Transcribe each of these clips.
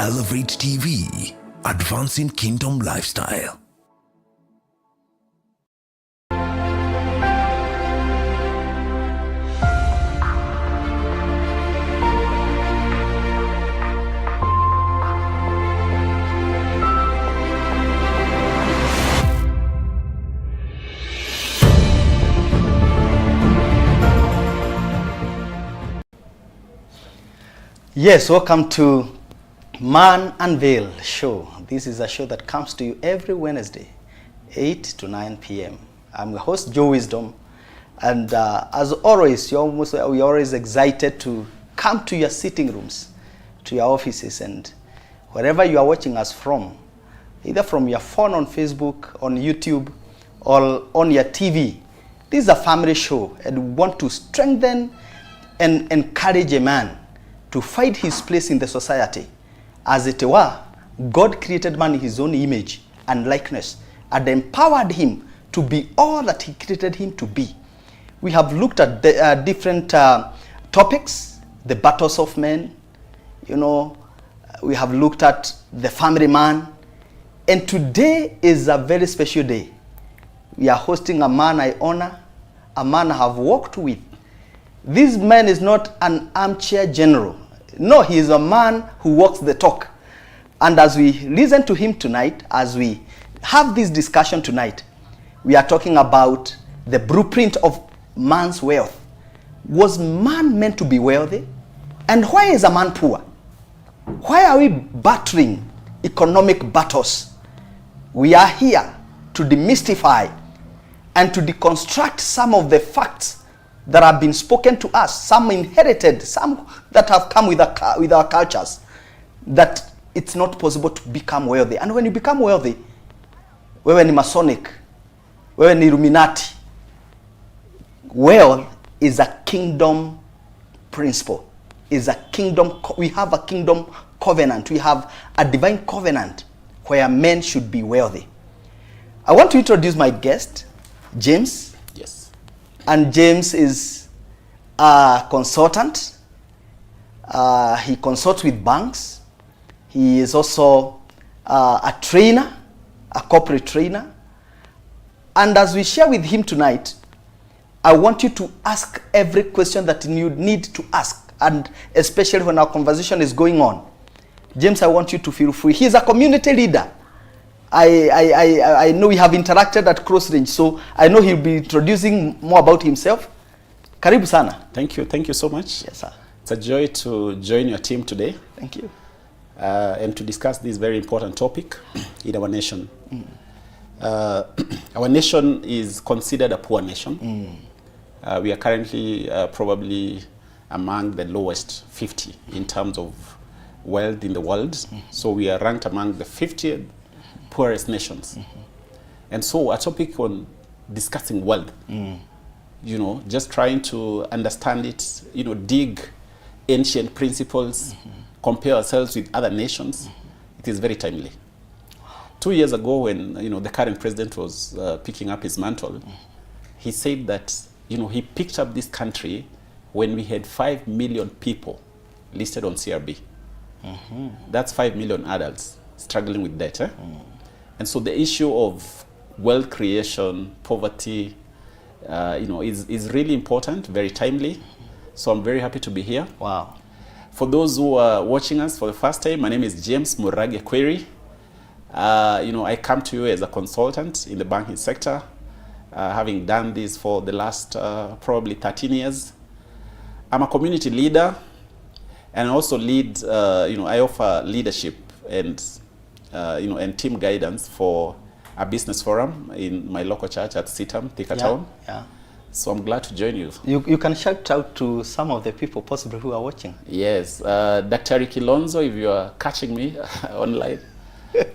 Elevate TV, advancing kingdom lifestyle. Yes, welcome to Unveiled show. This is a show that comes to you every Wednesday, 8 to 9 p.m. I'm your host, Joe Wisdom, and as always, we're always excited to come to your sitting rooms, to your offices, and wherever you are watching us from, either from your phone, on Facebook, on YouTube, or on your TV. This is a family show, and we want to strengthen and encourage a man to find his place in the society. As it were, God created man in his own image and likeness and empowered him to be all that he created him to be. We have looked at the, different topics, the battles of men, we have looked at the family man, and today is a very special day. We are hosting a man I honor, a man I have worked with. This man is not an armchair general. No, he is a man who walks the talk. And as we listen to him tonight, as we have this discussion tonight, we are talking about the blueprint of man's wealth. Was man meant to be wealthy? And why is a man poor? Why are we battling economic battles? We are here to demystify and to deconstruct some of the facts that have been spoken to us, some inherited, some that have come with our cultures, that it's not possible to become wealthy. And when you become wealthy, wewe ni Masonic, wewe ni Illuminati, wealth is a kingdom principle, is a kingdom. We have a kingdom covenant. We have a divine covenant where men should be wealthy. I want to introduce my guest, James. Yes. And James is a consultant. He consults with banks. He is also a trainer, a corporate trainer. And as we share with him tonight, I want you to ask every question that you need to ask, and especially when our conversation is going on. James, I want you to feel free. He is a community leader. I know we have interacted at close range, so I know he'll be introducing more about himself. Karibu sana. Thank you so much. Yes, sir. It's a joy to join your team today. Thank you. And to discuss this very important topic in our nation. Our nation is considered a poor nation. We are currently probably among the lowest 50 in terms of wealth in the world. So we are ranked among the 50 poorest nations. And so a topic on discussing wealth, just trying to understand it, dig ancient principles, compare ourselves with other nations, it is very timely. 2 years ago when, the current president was picking up his mantle, he said that, he picked up this country when we had 5 million people listed on CRB. That's 5 million adults struggling with debt. And so the issue of wealth creation, poverty, is really important, very timely. So I'm very happy to be here. Wow. For those who are watching us for the first time, my name is James Murage. I come to you as a consultant in the banking sector, having done this for the last probably 13 years. I'm a community leader, and I also lead, I offer leadership and team guidance for a business forum in my local church at Citam, Thika town. Yeah. So I'm glad to join you. You can shout out to some of the people possibly who are watching. Yes, Dr. Ricky Lonzo, if you are catching me online,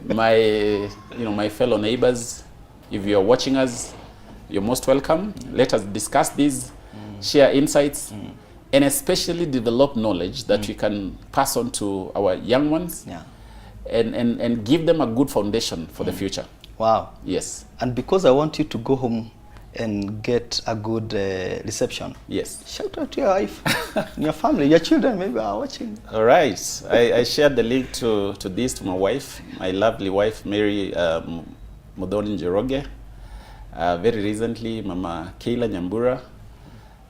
my fellow neighbors, if you are watching us, you're most welcome. Let us discuss these, share insights, and especially develop knowledge that we can pass on to our young ones. Yeah. And give them a good foundation for the future. Wow. Yes. And because I want you to go home and get a good reception. Yes. Shout out to your wife, and your family, your children maybe are watching. All right. I shared the link to my wife, my lovely wife, Mary Modoni Njoroge. Very recently, Mama Kayla Nyambura,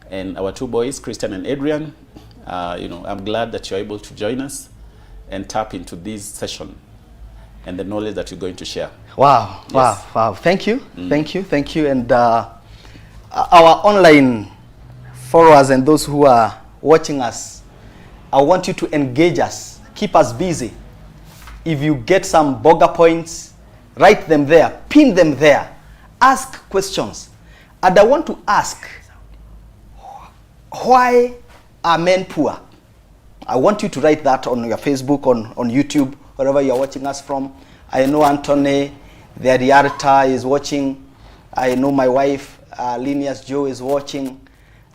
and our 2 boys, Christian and Adrian. I'm glad that you're able to join us and tap into this session and the knowledge that you're going to share. Wow, Yes. wow. Thank you, thank you. And our online followers and those who are watching us, I want you to engage us, keep us busy. If you get some bugger points, write them there, pin them there, ask questions. And I want to ask, why are men poor? I want you to write that on your Facebook, on YouTube, wherever you're watching us from. I know Anthony, the editor, is watching. I know my wife, Linias Joe, is watching.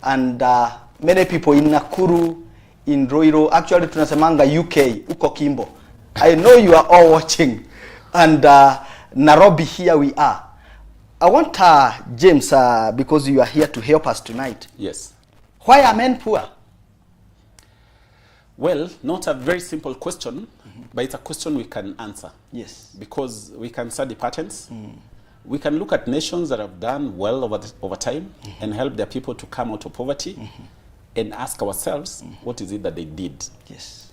And many people in Nakuru, in Roiro, actually tunasemanga UK, uko Kimbo. I know you are all watching. And Nairobi, here we are. I want James, because you are here to help us tonight. Yes. Why are men poor? Well, not a very simple question, but it's a question we can answer. Yes. Because we can study patterns. We can look at nations that have done well over time and help their people to come out of poverty and ask ourselves, what is it that they did? Yes.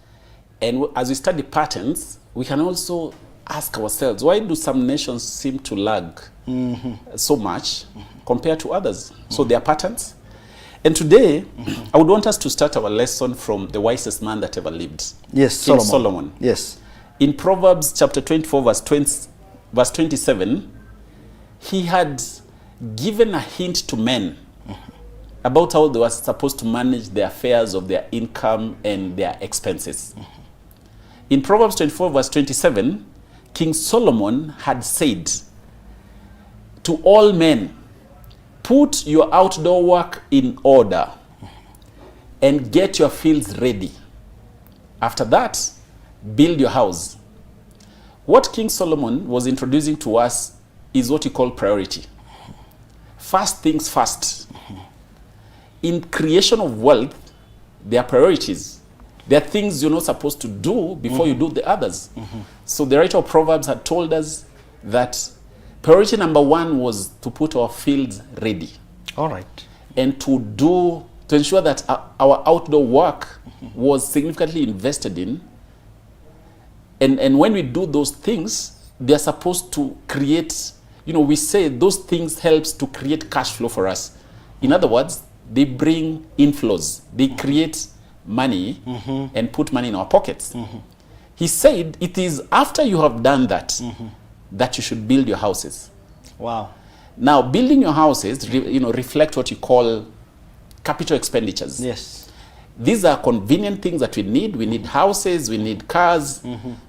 And as we study patterns, we can also ask ourselves, why do some nations seem to lag so much compared to others? So there are patterns. And today, I would want us to start our lesson from the wisest man that ever lived. Yes, King Solomon. Yes. In Proverbs chapter 24, verse 27, he had given a hint to men about how they were supposed to manage the affairs of their income and their expenses. In Proverbs 24, verse 27, King Solomon had said to all men, put your outdoor work in order and get your fields ready. After that, build your house. What King Solomon was introducing to us is what we call priority. First things first. In creation of wealth, there are priorities. There are things you're not supposed to do before you do the others. So the writer of Proverbs had told us that priority number 1 was to put our fields ready. All right. And to ensure that our outdoor work was significantly invested in. And when we do those things, they're supposed to create, we say those things helps to create cash flow for us. In other words, they bring inflows. They create money and put money in our pockets. He said it is after you have done that that you should build your houses. Wow. Now, building your houses, reflect what you call capital expenditures. Yes. These are convenient things that we need. We need houses, we need cars.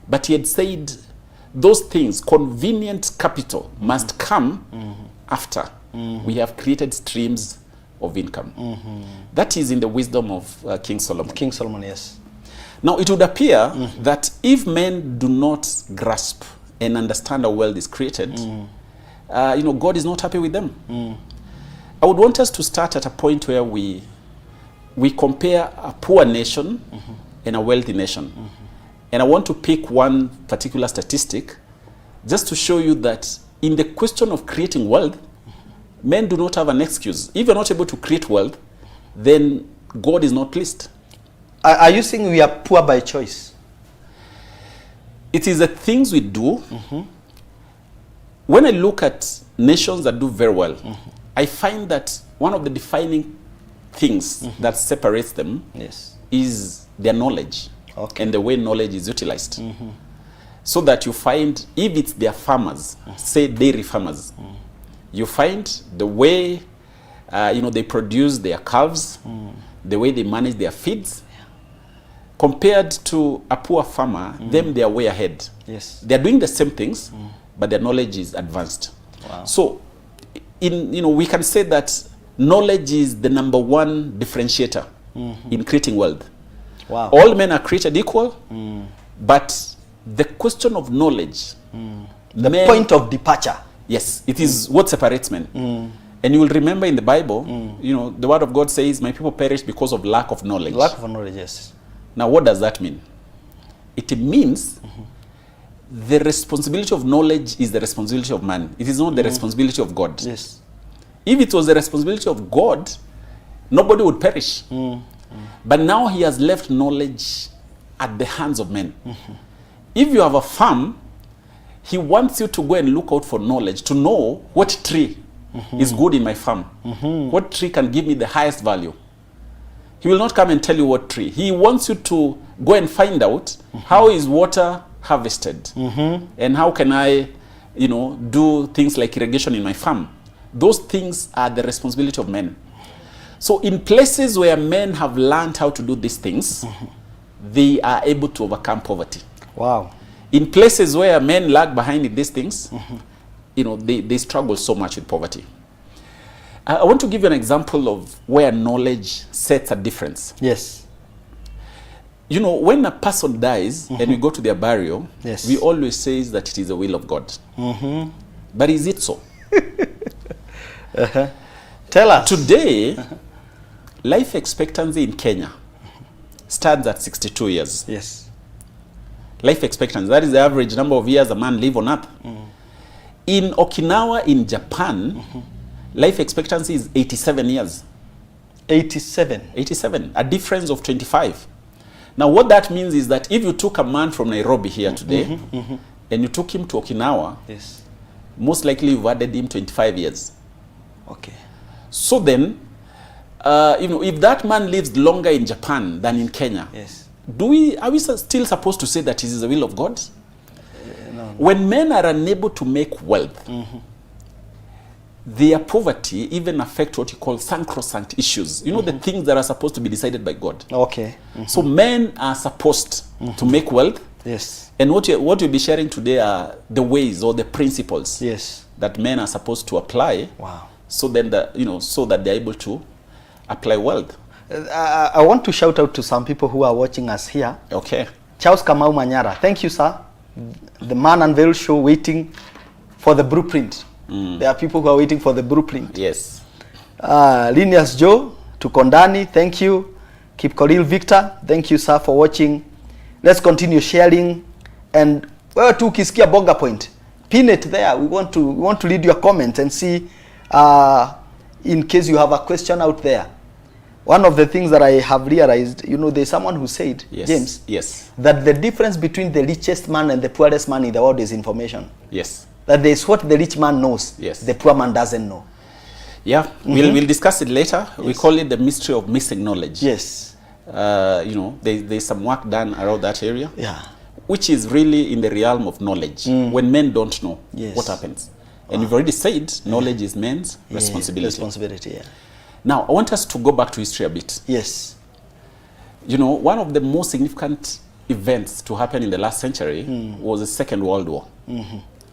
But he had said those things, convenient capital, must come after we have created streams of income. That is in the wisdom of King Solomon. King Solomon, yes. Now, it would appear that if men do not grasp and understand how wealth is created, God is not happy with them. I would want us to start at a point where we compare a poor nation and a wealthy nation. And I want to pick one particular statistic just to show you that in the question of creating wealth, men do not have an excuse. If you're not able to create wealth, then God is not pleased. Are you saying we are poor by choice? It is the things we do. When I look at nations that do very well, I find that one of the defining things that separates them is their knowledge and the way knowledge is utilized. So that you find, if it's their farmers, say dairy farmers, you find the way they produce their calves, the way they manage their feeds, compared to a poor farmer, them they are way ahead. Yes. They are doing the same things, but their knowledge is advanced. Wow. So, we can say that knowledge is the number 1 differentiator in creating wealth. Wow. All men are created equal, but the question of knowledge, the point of departure. Yes, it is what separates men. And you will remember in the Bible, you know, the word of God says, my people perish because of lack of knowledge. Lack of knowledge, yes. Now, what does that mean? It means the responsibility of knowledge is the responsibility of man. It is not the responsibility of God. Yes. If it was the responsibility of God, nobody would perish. But now he has left knowledge at the hands of men. If you have a farm, he wants you to go and look out for knowledge, to know what tree is good in my farm. What tree can give me the highest value. He will not come and tell you what tree. He wants you to go and find out how is water harvested and how can I, you know, do things like irrigation in my farm. Those things are the responsibility of men. So in places where men have learned how to do these things, they are able to overcome poverty. Wow. In places where men lag behind in these things, you know, they struggle so much with poverty. I want to give you an example of where knowledge sets a difference. Yes. You know, when a person dies and we go to their burial, Yes. we always say that it is the will of God. But is it so? Tell us. Today, life expectancy in Kenya stands at 62 years. Yes. Life expectancy, that is the average number of years a man live on earth. In Okinawa, in Japan, life expectancy is 87 years. 87. 87, a difference of 25. Now what that means is that if you took a man from Nairobi here today, and you took him to Okinawa, Yes. most likely you've added him 25 years. Okay. So then, you know, if that man lives longer in Japan than in Kenya, Yes. are we still supposed to say that it is the will of God? No. When men are unable to make wealth, their poverty even affect what you call sacrosanct issues. You know, the things that are supposed to be decided by God. Okay. So men are supposed to make wealth, Yes. and what you'll be sharing today are the ways or the principles Yes. that men are supposed to apply. Wow. So then, so that they're able to apply wealth. I want to shout out to some people who are watching us here. Okay. Charles Kamau Manyara, thank you, sir. The Man Unveiled show, waiting for the blueprint. There are people who are waiting for the blueprint. Yes. Linus Joe, to Kondani, thank you. Keep Koril Victor, thank you, sir, for watching. Let's continue sharing. And where to Kiskia Bonga Point, pin it there. We want to read your comment and see, in case you have a question out there. One of the things that I have realized, you know, there's someone who said, Yes. James, Yes. that the difference between the richest man and the poorest man in the world is information. Yes. That there's what the rich man knows, Yes. the poor man doesn't know. Yeah. We'll discuss it later. We call it the mystery of missing knowledge. Yes. You know, there's some work done around that area. Yeah. Which is really in the realm of knowledge. When men don't know Yes. what happens. And you've already said knowledge is men's responsibility. Responsibility, yeah. Now, I want us to go back to history a bit. Yes. You know, one of the most significant events to happen in the last century was the Second World War.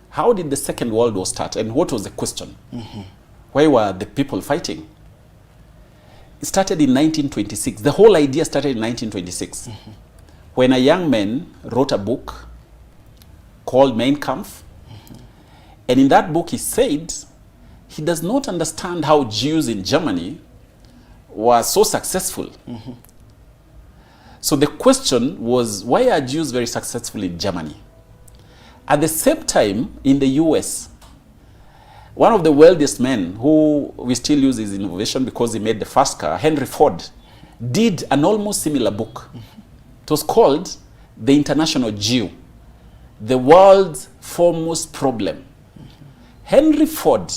How did the Second World War start, and what was the question? Why were the people fighting? It started in 1926. The whole idea started in 1926, when a young man wrote a book called Mein Kampf. And in that book, he said he does not understand how Jews in Germany were so successful. So the question was, why are Jews very successful in Germany? At the same time, in the US, one of the wealthiest men, who we still use his innovation because he made the first car, Henry Ford, did an almost similar book. It was called The International Jew, the world's foremost problem. Henry Ford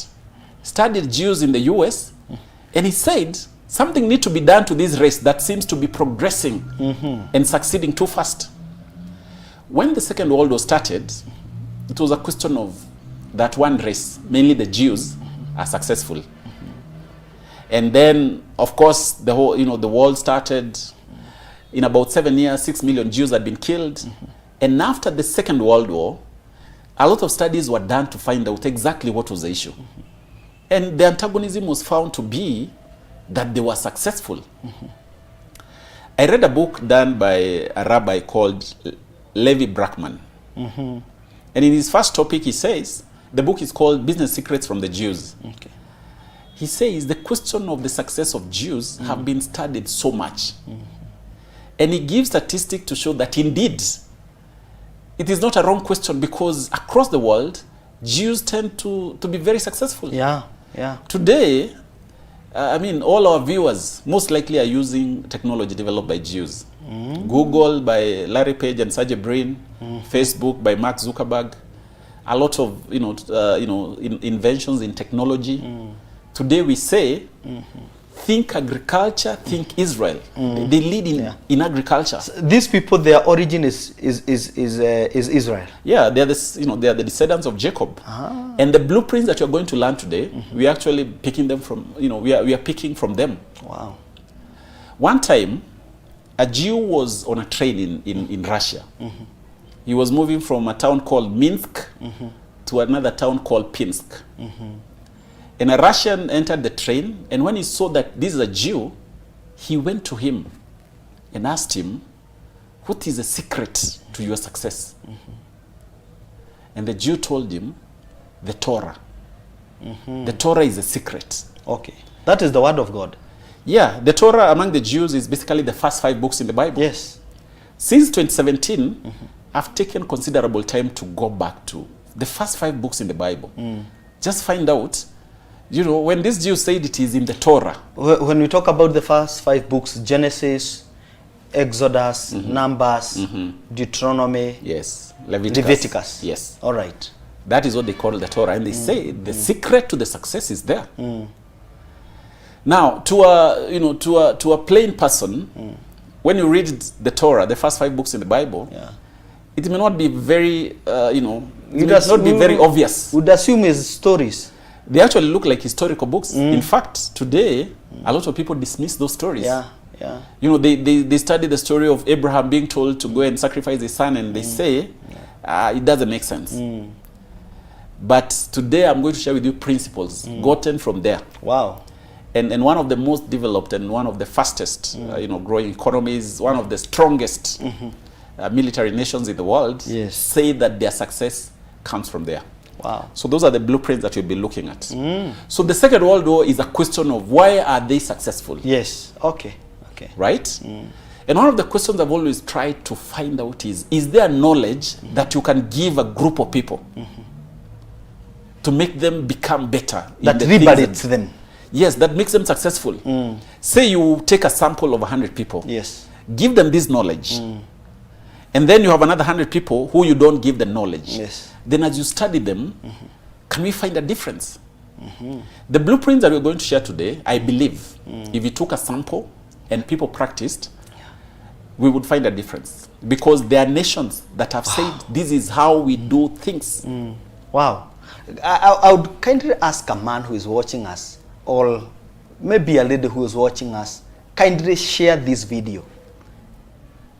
studied Jews in the US, and he said something needs to be done to this race that seems to be progressing and succeeding too fast. When the Second World War started, it was a question of that one race, mainly the Jews, are successful. And then, of course, the whole, the world started. In about 7 years, 6 million Jews had been killed. And after the Second World War, a lot of studies were done to find out exactly what was the issue. And the antagonism was found to be that they were successful. I read a book done by a rabbi called Levi Brackman. And in his first topic, he says, the book is called Business Secrets from the Jews. he says the question of the success of Jews have been studied so much. And he gives statistics to show that indeed, it is not a wrong question, because across the world, Jews tend to be very successful. Yeah. Today, I mean, all our viewers most likely are using technology developed by Jews. Google by Larry Page and Sergey Brin, Facebook by Mark Zuckerberg. A lot of inventions in technology. Today we say, think agriculture, think Israel. They lead in agriculture. So these people, their origin is Israel. Yeah, they are they are the descendants of Jacob. And the blueprints that you're going to learn today, we are actually picking them from, we are picking from them. Wow. One time, a Jew was on a train in Russia. He was moving from a town called Minsk to another town called Pinsk. And a Russian entered the train, and when he saw that this is a Jew, he went to him and asked him, what is the secret to your success? And the Jew told him, the Torah. The Torah is the secret. Okay. That is the word of God. Yeah, the Torah among the Jews is basically the first 5 books in the Bible. Yes. Since 2017, I've taken considerable time to go back to the first 5 books in the Bible. Just find out, when this Jew said it is in the Torah. When we talk about the first 5 books, Genesis, Exodus, Numbers, Deuteronomy, yes, Leviticus. Yes. All right. That is what they call the Torah. And they say the secret to the success is there. Now, to a plain person, when you read the Torah, the first 5 books in the Bible, it may not be very, it may not be very obvious. Would assume it's stories. They actually look like historical books. In fact, today, a lot of people dismiss those stories. They study the story of Abraham being told to go and sacrifice his son, and they say, it doesn't make sense. But today, I'm going to share with you principles gotten from there. Wow. And one of the most developed and one of the fastest, growing economies, one of the strongest military nations in the world, say that their success comes from there. Wow. So those are the blueprints that you'll be looking at. So the Second World War is a question of why are they successful? Yes. Okay. Right? And one of the questions I've always tried to find out is there knowledge that you can give a group of people to make them become better? That liberates them. Yes, that makes them successful. Say you take a sample of 100 people. Yes. Give them this knowledge. And then you have another 100 people who you don't give the knowledge. Yes. Then as you study them, can we find a difference? The blueprints that we're going to share today, I believe, if you took a sample and people practiced, we would find a difference. Because there are nations that have said, this is how we do things. Wow. I would kindly ask a man who is watching us, or maybe a lady who is watching us, kindly share this video.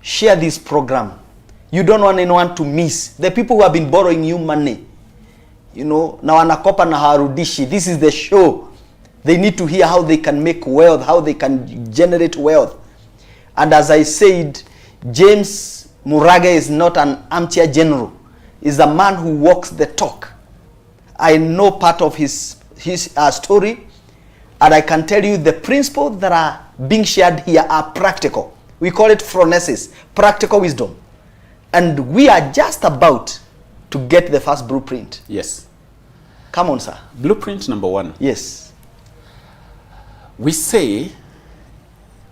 Share this program. You don't want anyone to miss. The people who have been borrowing you money, na wanakopa na harudishi. This is the show. They need to hear how they can make wealth, how they can generate wealth. And as I said, James Murage is not an armchair general. He's a man who walks the talk. I know part of his story, and I can tell you the principles that are being shared here are practical. We call it phronesis, practical wisdom. And we are just about to get the first blueprint. Yes. Come on, sir. Blueprint number 1. Yes. We say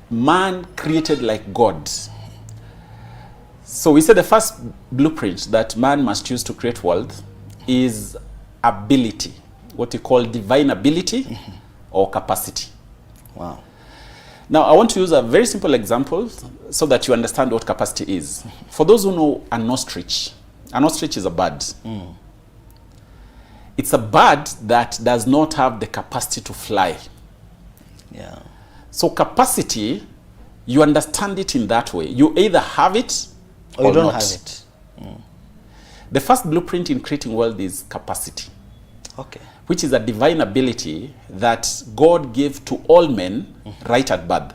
man created like God. So we say the first blueprint that man must use to create wealth is ability, what we call divine ability or capacity. Wow. Now, I want to use a very simple example so that you understand what capacity is. For those who know an ostrich is a bird. It's a bird that does not have the capacity to fly. Yeah. So capacity, you understand it in that way. You either have it or you don't not. have it. The first blueprint in creating wealth is capacity. Okay. Which is a divine ability that God gave to all men right at birth.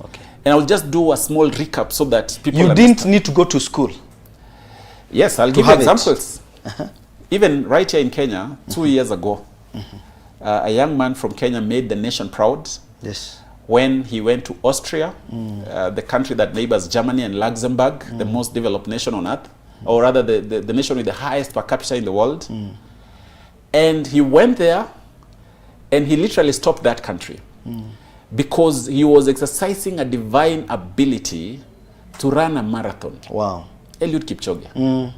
Okay. And I'll just do a small recap so that people You didn't need to go to school. Yes, I'll give you examples. Even right here in Kenya, 2 years ago, a young man from Kenya made the nation proud. Yes. When he went to Austria, the country that neighbors Germany and Luxembourg, the most developed nation on earth, or rather the nation with the highest per capita in the world. And he went there and he literally stopped that country because he was exercising a divine ability to run a marathon. Wow. Eliud Kipchoge.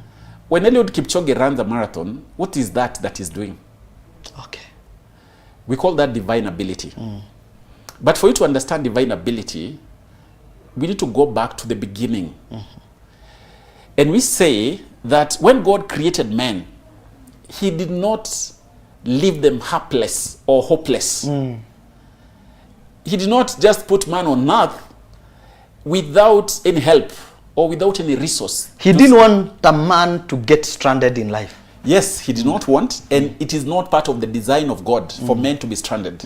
When Eliud Kipchoge runs a marathon, what is that he's doing? Okay. We call that divine ability. But for you to understand divine ability, we need to go back to the beginning. And we say that when God created man, he did not leave them hapless or hopeless. He did not just put man on earth without any help or without any resource. He didn't want a man to get stranded in life. Yes, he did not want, and it is not part of the design of God for men to be stranded.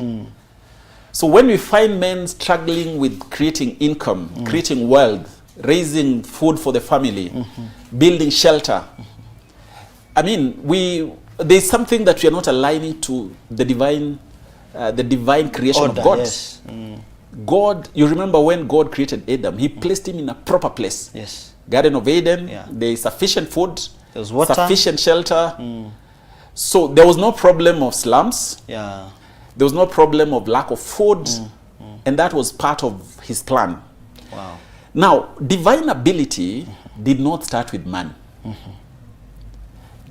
So when we find men struggling with creating income, creating wealth, raising food for the family, building shelter, I mean, there's something that we are not aligning to the divine creation Order, of God. yes. God, you remember when God created Adam, he placed him in a proper place. Yes. Garden of Eden, Yeah. there is sufficient food, There's water. sufficient shelter. So there was no problem of slums. Yeah. There was no problem of lack of food. And that was part of his plan. Wow. Now, divine ability did not start with man.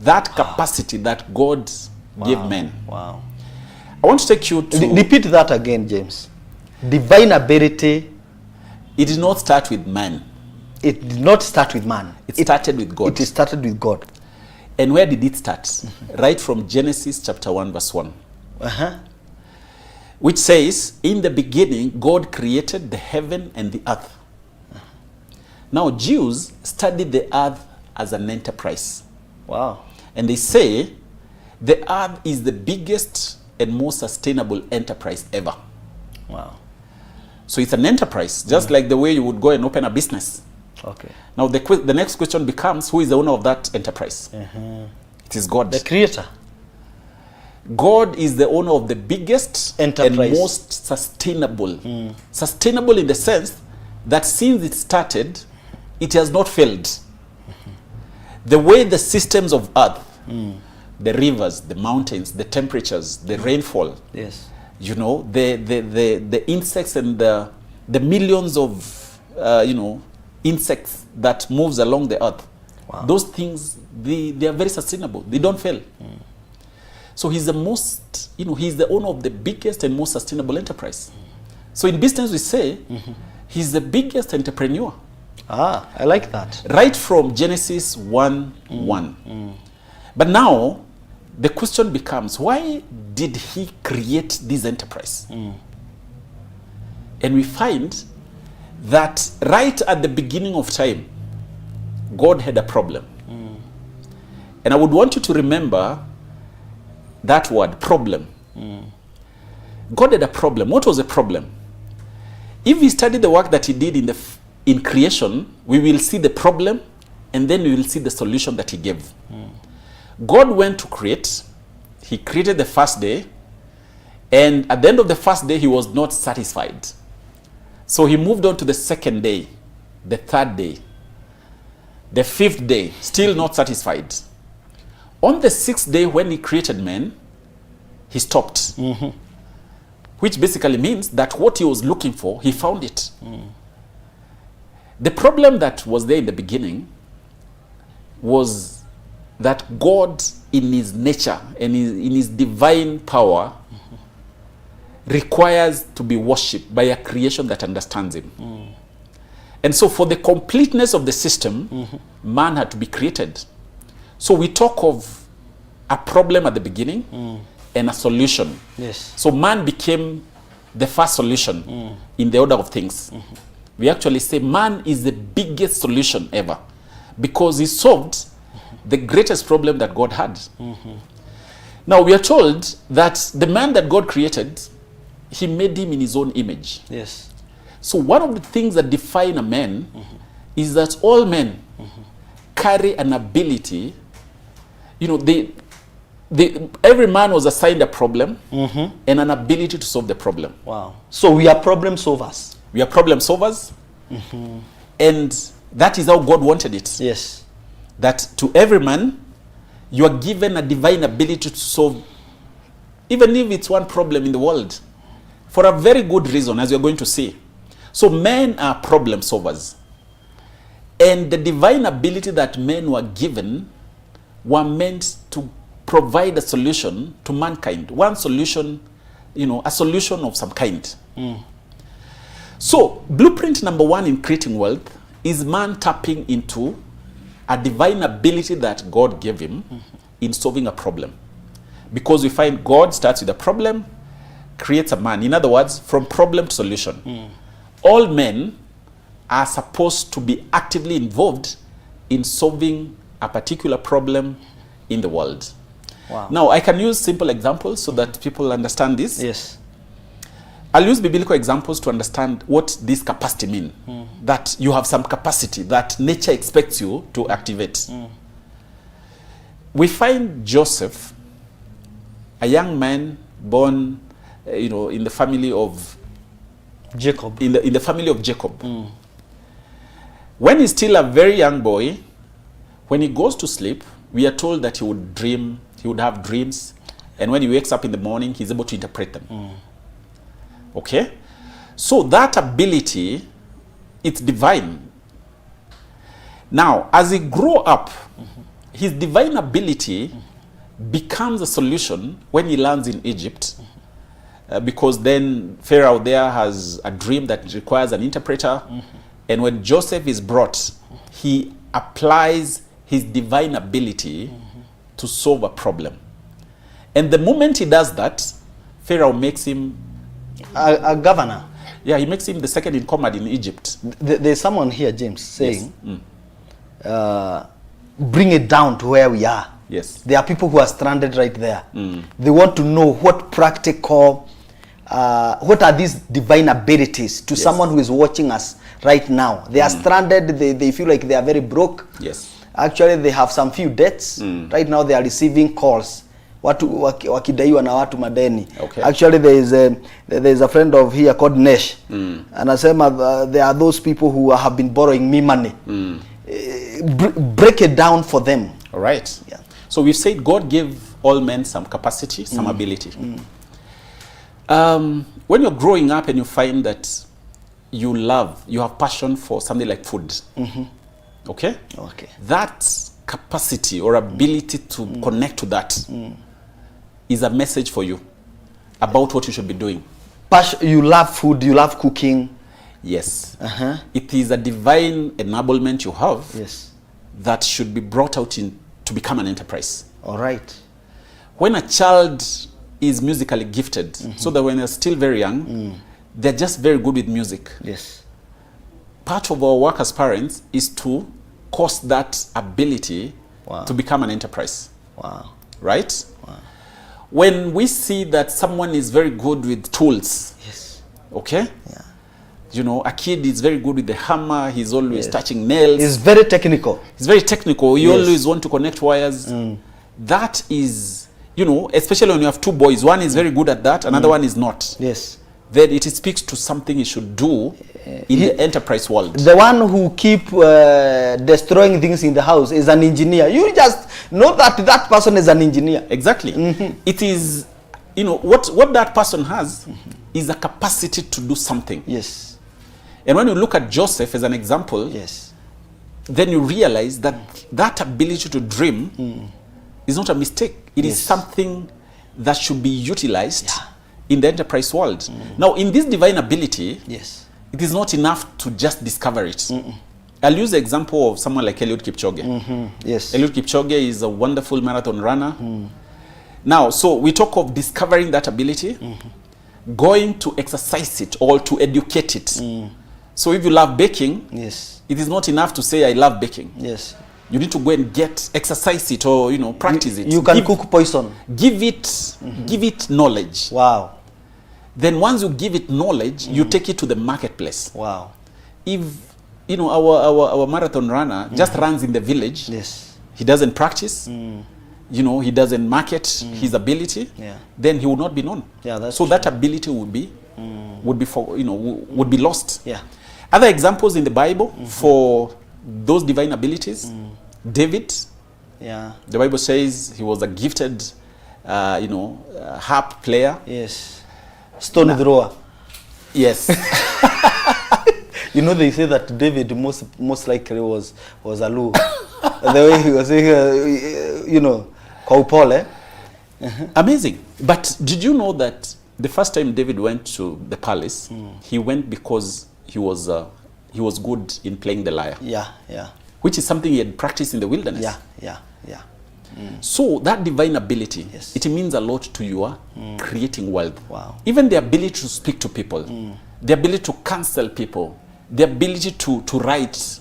That capacity that God gave men. Wow. I want to take you to... Repeat that again, James. Divine ability. It did not start with man. It did not start with man. It started with God. It started with God. And where did it start? Right from Genesis chapter 1 verse 1. Which says, in the beginning, God created the heaven and the earth. Now, Jews studied the earth as an enterprise. Wow. And they say, the earth is the biggest and most sustainable enterprise ever. Wow. So it's an enterprise, just like the way you would go and open a business. Okay. Now, the next question becomes, who is the owner of that enterprise? It is God. The creator. God is the owner of the biggest Enterprise. and most sustainable. Sustainable in the sense that since it started, it has not failed. The way the systems of earth, the rivers, the mountains, the temperatures, the rainfall, Yes. you know, the insects and the millions of, insects that moves along the earth. Wow. Those things, they are very sustainable. They don't fail. So he's the most, he's the owner of the biggest and most sustainable enterprise. So in business we say, he's the biggest entrepreneur. Ah, I like that. Right from Genesis 1:1. But now, the question becomes, why did he create this enterprise? And we find that right at the beginning of time, God had a problem. And I would want you to remember that word, problem. God had a problem. What was the problem? If we study the work that he did in creation, we will see the problem and then we will see the solution that he gave. God went to create. He created the first day, and at the end of the first day, he was not satisfied. So he moved on to the second day, the third day, the fifth day, still not satisfied. On the sixth day, when he created man, he stopped. Which basically means that what he was looking for, he found it. The problem that was there in the beginning was that God, in his nature and in his divine power, requires to be worshipped by a creation that understands him. And so for the completeness of the system, man had to be created. So we talk of a problem at the beginning and a solution. Yes. So man became the first solution in the order of things. We actually say man is the biggest solution ever because he solved the greatest problem that God had. Now we are told that the man that God created, he made him in his own image. Yes. So one of the things that define a man is that all men carry an ability, every man was assigned a problem and an ability to solve the problem. Wow. So we are problem solvers. We are problem solvers. And that is how God wanted it. Yes. That to every man, you are given a divine ability to solve, even if it's one problem in the world, for a very good reason, as you're going to see. So men are problem solvers. And the divine ability that men were given were meant to provide a solution to mankind. One solution, a solution of some kind. So, blueprint number one in creating wealth is man tapping into a divine ability that God gave him in solving a problem. Because we find God starts with a problem, creates a man. In other words, from problem to solution. All men are supposed to be actively involved in solving a particular problem in the world. Wow. Now, I can use simple examples so that people understand this. Yes. I'll use biblical examples to understand what this capacity means. That you have some capacity that nature expects you to activate. We find Joseph, a young man born, in the family of Jacob. In the family of Jacob. When he's still a very young boy, when he goes to sleep, we are told that he would have dreams, and when he wakes up in the morning, he's able to interpret them. Okay? So that ability, it's divine. Now, as he grows up, his divine ability becomes a solution when he lands in Egypt, because then Pharaoh there has a dream that requires an interpreter, and when Joseph is brought, he applies his divine ability to solve a problem. And the moment he does that, Pharaoh makes him a governor. Yeah, he makes him the second in command in Egypt. There's someone here, James, saying, bring it down to where we are. Yes. There are people who are stranded right there. They want to know what practical, what are these divine abilities to someone who is watching us right now. They are stranded, they feel like they are very broke. Yes. Actually, they have some few debts. Right now, they are receiving calls. Watu wakidaiwa na watu madeni. Okay. Actually, there is a friend of here called Nesh. Anasema there are those people who have been borrowing me money. Break it down for them. All right. Yeah. So we've said God gave all men some capacity, some ability. When you're growing up and you find that you have passion for something like food. Okay? Okay. That capacity or ability to connect to that is a message for you about what you should be doing. You love food, you love cooking. Yes. It is a divine enablement you have that should be brought out to become an enterprise. All right. When a child is musically gifted, so that when they're still very young, they're just very good with music. Yes. Part of our work as parents is to cause that ability to become an enterprise. Wow. Right? Wow. When we see that someone is very good with tools, okay? Yeah. You know, a kid is very good with the hammer, he's always touching nails. He's very technical. He's very technical. You always want to connect wires. That is, you know, especially when you have two boys, one is very good at that, another one is not. Yes. Then it speaks to something he should do in the enterprise world. The one who keep destroying things in the house is an engineer. You just know that that person is an engineer. Exactly. It is, you know, what that person has is a capacity to do something. Yes. And when you look at Joseph as an example, then you realize that that ability to dream is not a mistake. It is something that should be utilized in the enterprise world. Now, in this divine ability, it is not enough to just discover it. I'll use the example of someone like Eliud Kipchoge. Yes. Eliud Kipchoge is a wonderful marathon runner. Now, so we talk of discovering that ability, going to exercise it or to educate it. So if you love baking, it is not enough to say, I love baking. Yes. You need to go and exercise it or, you know, practice it. You can cook poison. Give it knowledge. Wow. Then once you give it knowledge, you take it to the marketplace. Wow. If, you know, our marathon runner just runs in the village, he doesn't practice, you know, he doesn't market his ability, then he will not be known. Yeah, that's so true. that ability would be for, you know, would be lost. Yeah. Other examples in the Bible for those divine abilities, David. Yeah. The Bible says he was a gifted, you know, harp player. Yes. Stone thrower. Yes. You know, they say that David most likely was a Lu. The way he was, you know, kwa upole. Amazing. But did you know that the first time David went to the palace, he went because he was good in playing the lyre. Yeah, yeah. Which is something he had practiced in the wilderness. Yeah, yeah, yeah. So that divine ability, Yes. it means a lot to your creating wealth. Wow. Even the ability to speak to people, the ability to counsel people, the ability to write,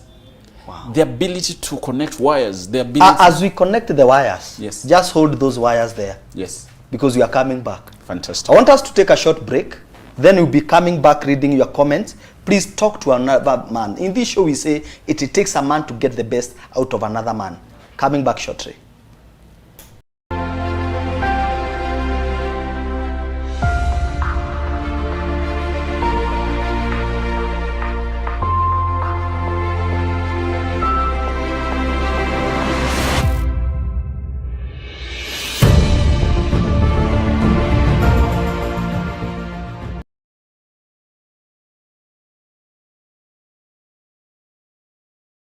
Wow. the ability to connect wires, the ability... As we connect the wires, Yes. just hold those wires there. Yes. Because we are coming back. Fantastic. I want us to take a short break. Then we'll be coming back reading your comments. Please talk to another man. In this show, we say it takes a man to get the best out of another man. Coming back shortly.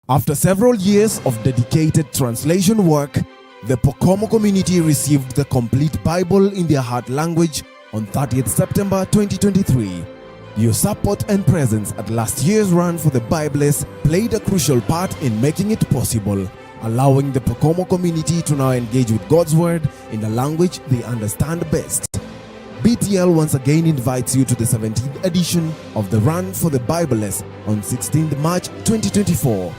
After several years of dedicated translation work, the Pokomo community received the complete Bible in their heart language on 30th September 2023. Your support and presence at last year's run for the Bibles played a crucial part in making it possible, allowing the Pokomo community to now engage with God's Word in the language they understand best. BTL once again invites you to the 17th edition of the Run for the Bibles on 16th March 2024.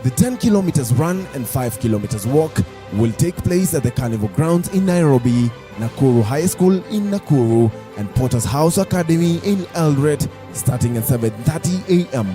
The 10 kilometers run and 5 kilometers walk will take place at the Carnival Grounds in Nairobi, Nakuru High School in Nakuru, and Potter's House Academy in Eldoret starting at 7:30 a.m.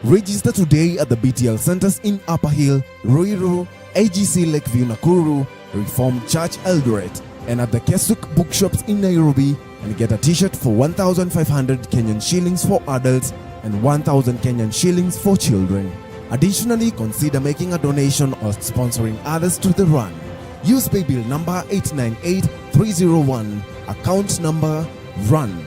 Register today at the BTL centers in Upper Hill, Ruiru, AGC Lakeview Nakuru, Reformed Church Eldoret, and at the Kesuk bookshops in Nairobi, and get a t-shirt for 1,500 Kenyan shillings for adults and 1,000 Kenyan shillings for children. Additionally, consider making a donation or sponsoring others to the run. Use paybill number 898301, account number RUN.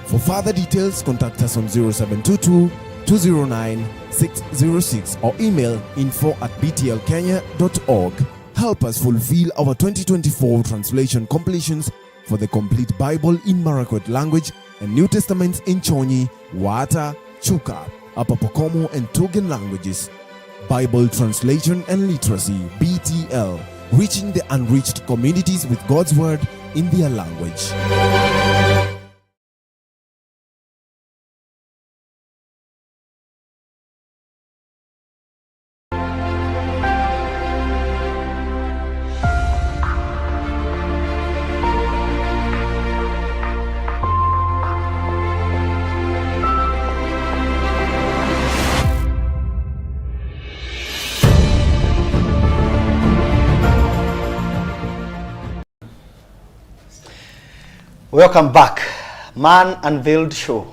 For further details, contact us on 0722 209 606 or email info@btlkenya.org. Help us fulfill our 2024 translation completions for the complete Bible in Marakwet language and New Testaments in Chonyi, Wata, Chuka, Upper Pokomo and Tugen languages. Bible Translation and Literacy, BTL, reaching the unreached communities with God's Word in their language. Welcome back. Man Unveiled Show.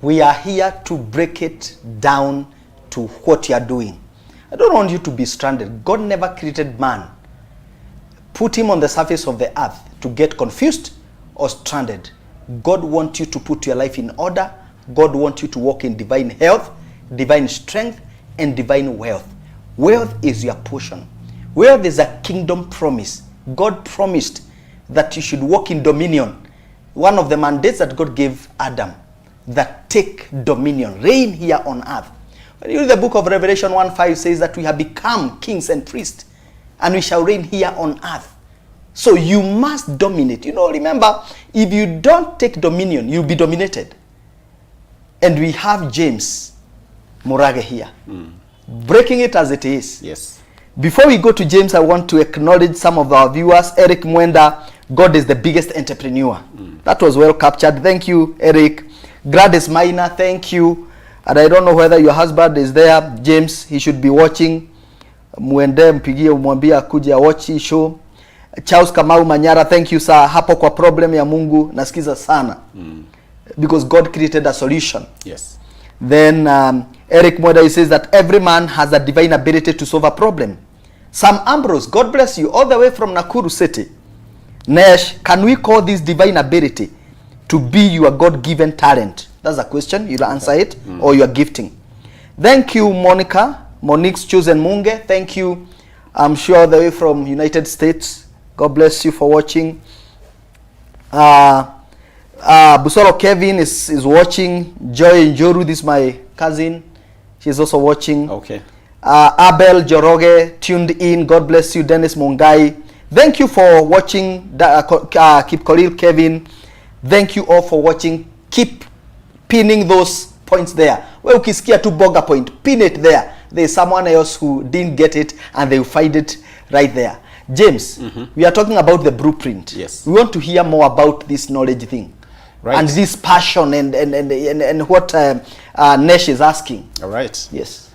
We are here to break it down to what you are doing. I don't want you to be stranded. God never created man, put him on the surface of the earth to get confused or stranded. God wants you to put your life in order. God wants you to walk in divine health, divine strength, and divine wealth. Wealth is your portion. Wealth is a kingdom promise. God promised that you should walk in dominion. One of the mandates that God gave Adam, that take dominion, reign here on earth. When you read the book of Revelation 1:5 says that we have become kings and priests, and we shall reign here on earth. So you must dominate. You know, remember, if you don't take dominion, you'll be dominated. And we have James Murage here, breaking it as it is. Yes. Before we go to James, I want to acknowledge some of our viewers. Eric Mwenda, God is the biggest entrepreneur. That was well captured. Thank you, Eric. Gladys Maina, thank you. And I don't know whether your husband is there. James, he should be watching. Mwende mpigie umwambia kuja watch hii show. Charles Kamau Manyara, thank you sir. Hapo kwa problem ya Mungu nasikiza sana. Because God created a solution. Yes. Then Eric Mweda, he says that every man has a divine ability to solve a problem. Sam Ambrose, God bless you, all the way from Nakuru City. Nesh, can we call this divine ability to be your God-given talent? That's a question. You'll answer it, or your gifting. Thank you, Monica. Monique's chosen Munge. Thank you. I'm sure all the way from United States. God bless you for watching. Busoro Kevin is watching. Joy Njoru, this is my cousin. She's also watching. Okay. Abel Joroge tuned in. God bless you. Dennis Mongai. Thank you for watching. Keep Khalil Kevin. Thank you all for watching. Keep pinning those points there. Well, ukisikia tu boga point, pin it there. There's someone else who didn't get it and they will find it right there. James, we are talking about the blueprint. Yes. We want to hear more about this knowledge thing. Right. And this passion and what Nesh is asking. All right. Yes.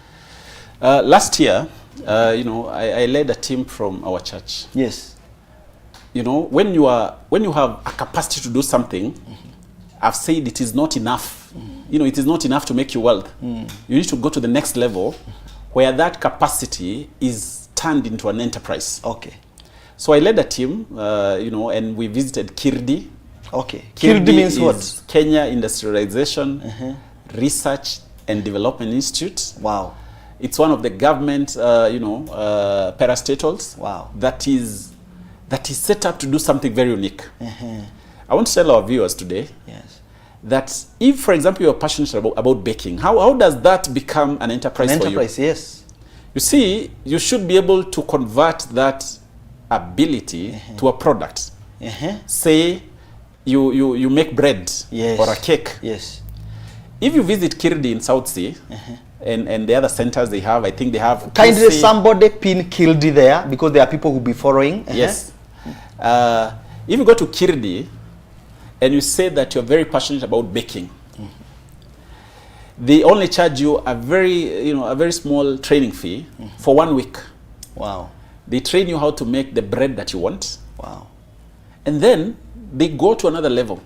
Last year, I led a team from our church. Yes. You know, when you have a capacity to do something, I've said it is not enough. You know, it is not enough to make you wealth. You need to go to the next level where that capacity is turned into an enterprise. Okay. So I led a team, and we visited Kirdi. Okay. Kirdi means what? Kenya Industrialization Research and Development Institute. Wow. It's one of the government, parastatals. Wow. That is set up to do something very unique. I want to tell our viewers today that if, for example, you're passionate about baking, how does that become an enterprise for you? Enterprise, yes. You see, you should be able to convert that ability to a product. Say you make bread or a cake. Yes. If you visit Kirdi in South Sea, and the other centers they have, I think they have... Kindly somebody pin Kirdi there, because there are people who will be following. Yes. If you go to Kirdi, and you say that you're very passionate about baking, they only charge you a very small training fee for 1 week. Wow. They train you how to make the bread that you want. Wow. And then they go to another level.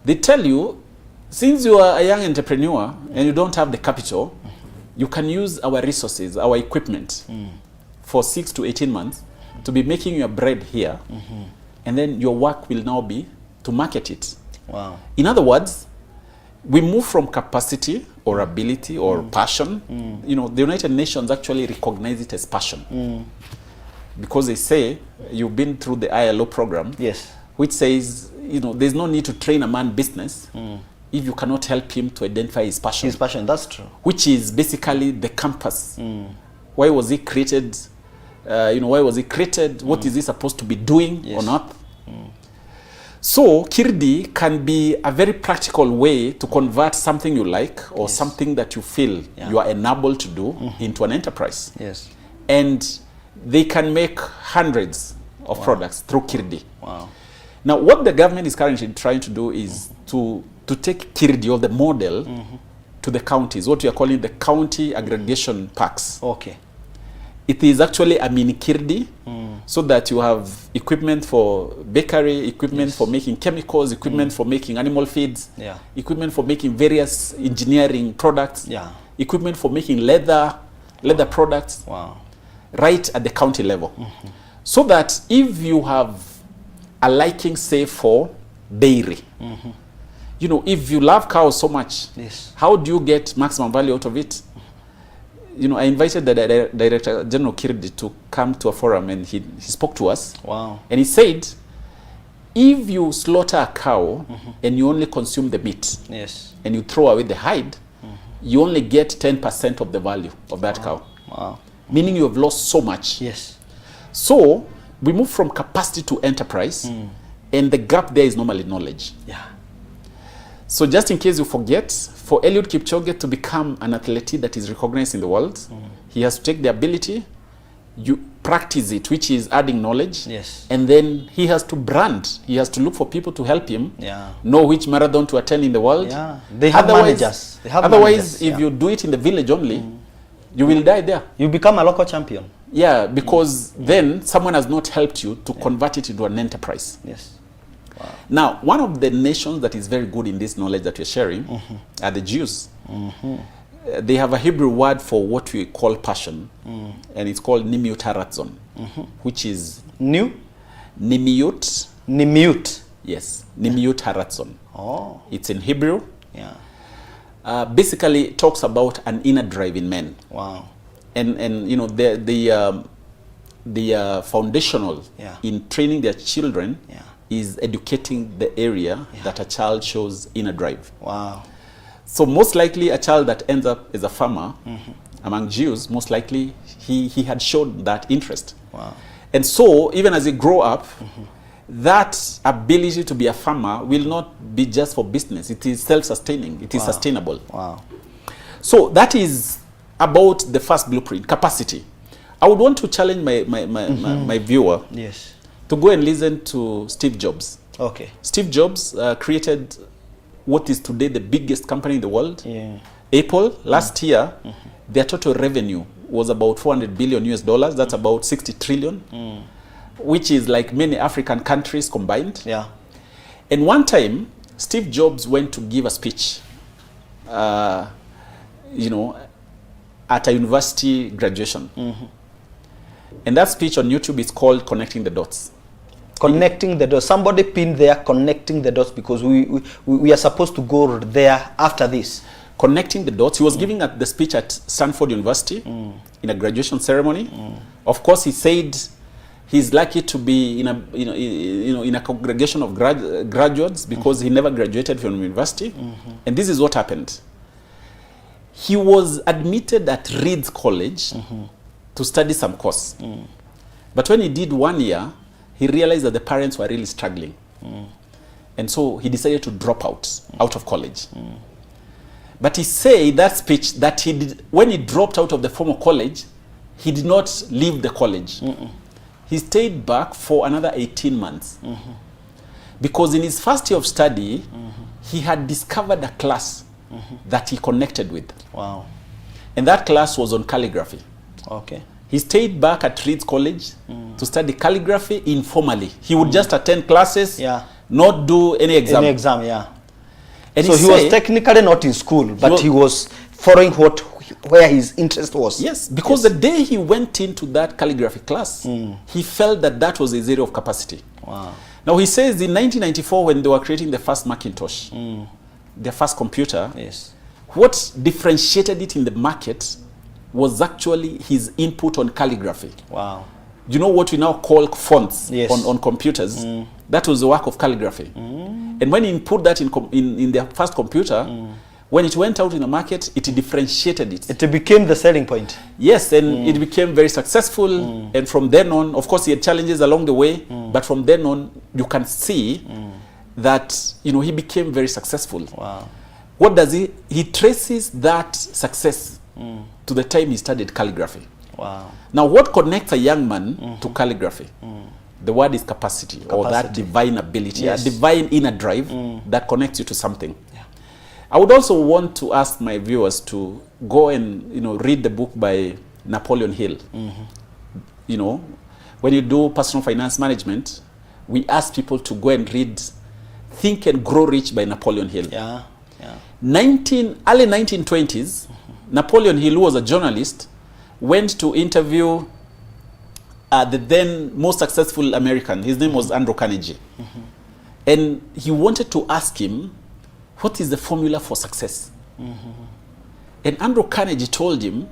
They tell you, since you are a young entrepreneur and you don't have the capital, you can use our resources, our equipment for 6 to 18 months to be making your bread here. And then your work will now be to market it. Wow. In other words, we move from capacity or ability or passion. You know, the United Nations actually recognize it as passion. Because they say, you've been through the ILO program, which says, there's no need to train a man business if you cannot help him to identify his passion. His passion, that's true. Which is basically the compass. Why was he created? Why was he created? What is he supposed to be doing on earth? So Kirdi can be a very practical way to convert something you like or something that you feel you are enabled to do into an enterprise. Yes. And they can make hundreds of products through Kirdi. Wow. Now, what the government is currently trying to do is to take Kirdi or the model to the counties, what we are calling the county aggregation parks. Okay. It is actually a mini Kirdi, so that you have equipment for bakery, equipment for making chemicals, equipment for making animal feeds, equipment for making various engineering products, equipment for making leather products, right at the county level. So that if you have a liking, say, for dairy, if you love cows so much, how do you get maximum value out of it? I invited the Director General Kirdi to come to a forum, and he spoke to us. Wow. And he said, if you slaughter a cow and you only consume the meat, and you throw away the hide, you only get 10% of the value of that cow. Wow. Meaning you have lost so much. Yes. So we move from capacity to enterprise, and the gap there is normally knowledge. Yeah. So just in case you forget, for Eliud Kipchoge to become an athlete that is recognized in the world, he has to take the ability, you practice it, which is adding knowledge, and then he has to brand. He has to look for people to help him know which marathon to attend in the world. Yeah. They have managers. Otherwise, if you do it in the village only, you will die there. You become a local champion. Yeah, because then someone has not helped you to convert it into an enterprise. Yes. Wow. Now, one of the nations that is very good in this knowledge that we're sharing are the Jews. They have a Hebrew word for what we call passion, and it's called nimiut haratzon, which is nimiut. Nimiut. Yes, nimiut haratzon. Oh. It's in Hebrew. Yeah. Basically, it talks about an inner drive in men. Wow. And you know, the foundational in training their children is educating the area that a child shows inner drive. Wow. So most likely a child that ends up as a farmer among Jews, most likely he had shown that interest. Wow. And so even as he grow up, that ability to be a farmer will not be just for business. It is self-sustaining. It is sustainable. Wow. So that is about the first blueprint, capacity. I would want to challenge my viewer to go and listen to Steve Jobs. Okay. Steve Jobs created what is today the biggest company in the world. Apple, last year, their total revenue was about $400 billion US. That's about 60 trillion, which is like many African countries combined. Yeah. And one time, Steve Jobs went to give a speech, you know, at a university graduation. And that speech on YouTube is called Connecting the Dots. Connecting the dots. Somebody pinned there, connecting the dots, because we are supposed to go there after this. Connecting the dots. He was giving the speech at Stanford University in a graduation ceremony. Of course, he said he's lucky to be in a congregation of graduates because he never graduated from university. And this is what happened. He was admitted at Reed's College to study some course. But when he did 1 year, he realized that the parents were really struggling. And so he decided to drop out of college. But he said that speech that he did, when he dropped out of the former college, he did not leave the college. He stayed back for another 18 months. Because in his first year of study, he had discovered a class that he connected with. Wow. And that class was on calligraphy. Okay. He stayed back at Reed's College to study calligraphy informally. He would just attend classes, not do any exam. And so he was technically not in school, but he was following where his interest was. Yes, because the day he went into that calligraphy class, he felt that that was his area of capacity. Wow. Now he says in 1994 when they were creating the first Macintosh, their first computer, what differentiated it in the market was actually his input on calligraphy. Wow. You know what we now call fonts on computers? That was the work of calligraphy. And when he put that in their first computer, when it went out in the market, it differentiated it. It became the selling point. Yes, and it became very successful. And from then on, of course, he had challenges along the way, but from then on, you can see that he became very successful. Wow. What does he? He traces that success to the time he studied calligraphy. Wow. Now, what connects a young man to calligraphy? The word is capacity, or that divine ability, a divine inner drive that connects you to something. Yeah. I would also want to ask my viewers to go and read the book by Napoleon Hill. When you do personal finance management, we ask people to go and read Think and Grow Rich by Napoleon Hill. Yeah. Yeah. Early 1920s, Napoleon Hill, who was a journalist, went to interview the then most successful American. His name was Andrew Carnegie. And he wanted to ask him, what is the formula for success? And Andrew Carnegie told him,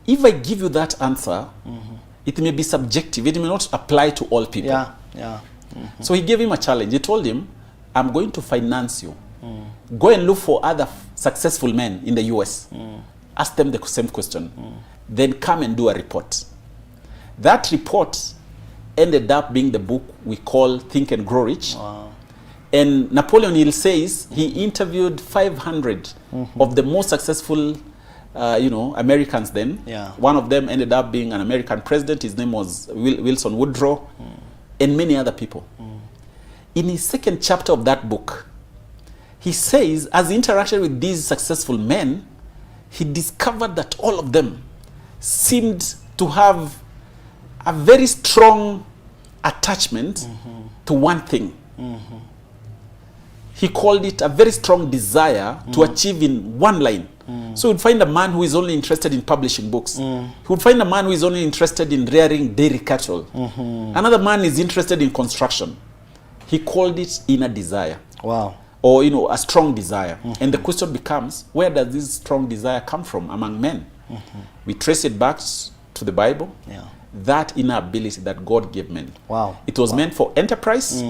if I give you that answer, it may be subjective. It may not apply to all people. Yeah, yeah. So he gave him a challenge. He told him, I'm going to finance you. Go and look for other successful men in the US. Ask them the same question. Then come and do a report. That report ended up being the book we call Think and Grow Rich. Wow. And Napoleon Hill says he interviewed 500 of the most successful Americans then. Yeah. One of them ended up being an American president. His name was Wilson Woodrow, and many other people. In his second chapter of that book, he says, as he interacted with these successful men, he discovered that all of them seemed to have a very strong attachment to one thing. He called it a very strong desire to achieve in one line. So you'd find a man who is only interested in publishing books. He would find a man who is only interested in rearing dairy cattle. Another man is interested in construction. He called it inner desire. Wow. Or, you know, a strong desire. And the question becomes, where does this strong desire come from among men? We trace it back to the Bible. Yeah. That inner ability that God gave men. Wow. It was meant for enterprise.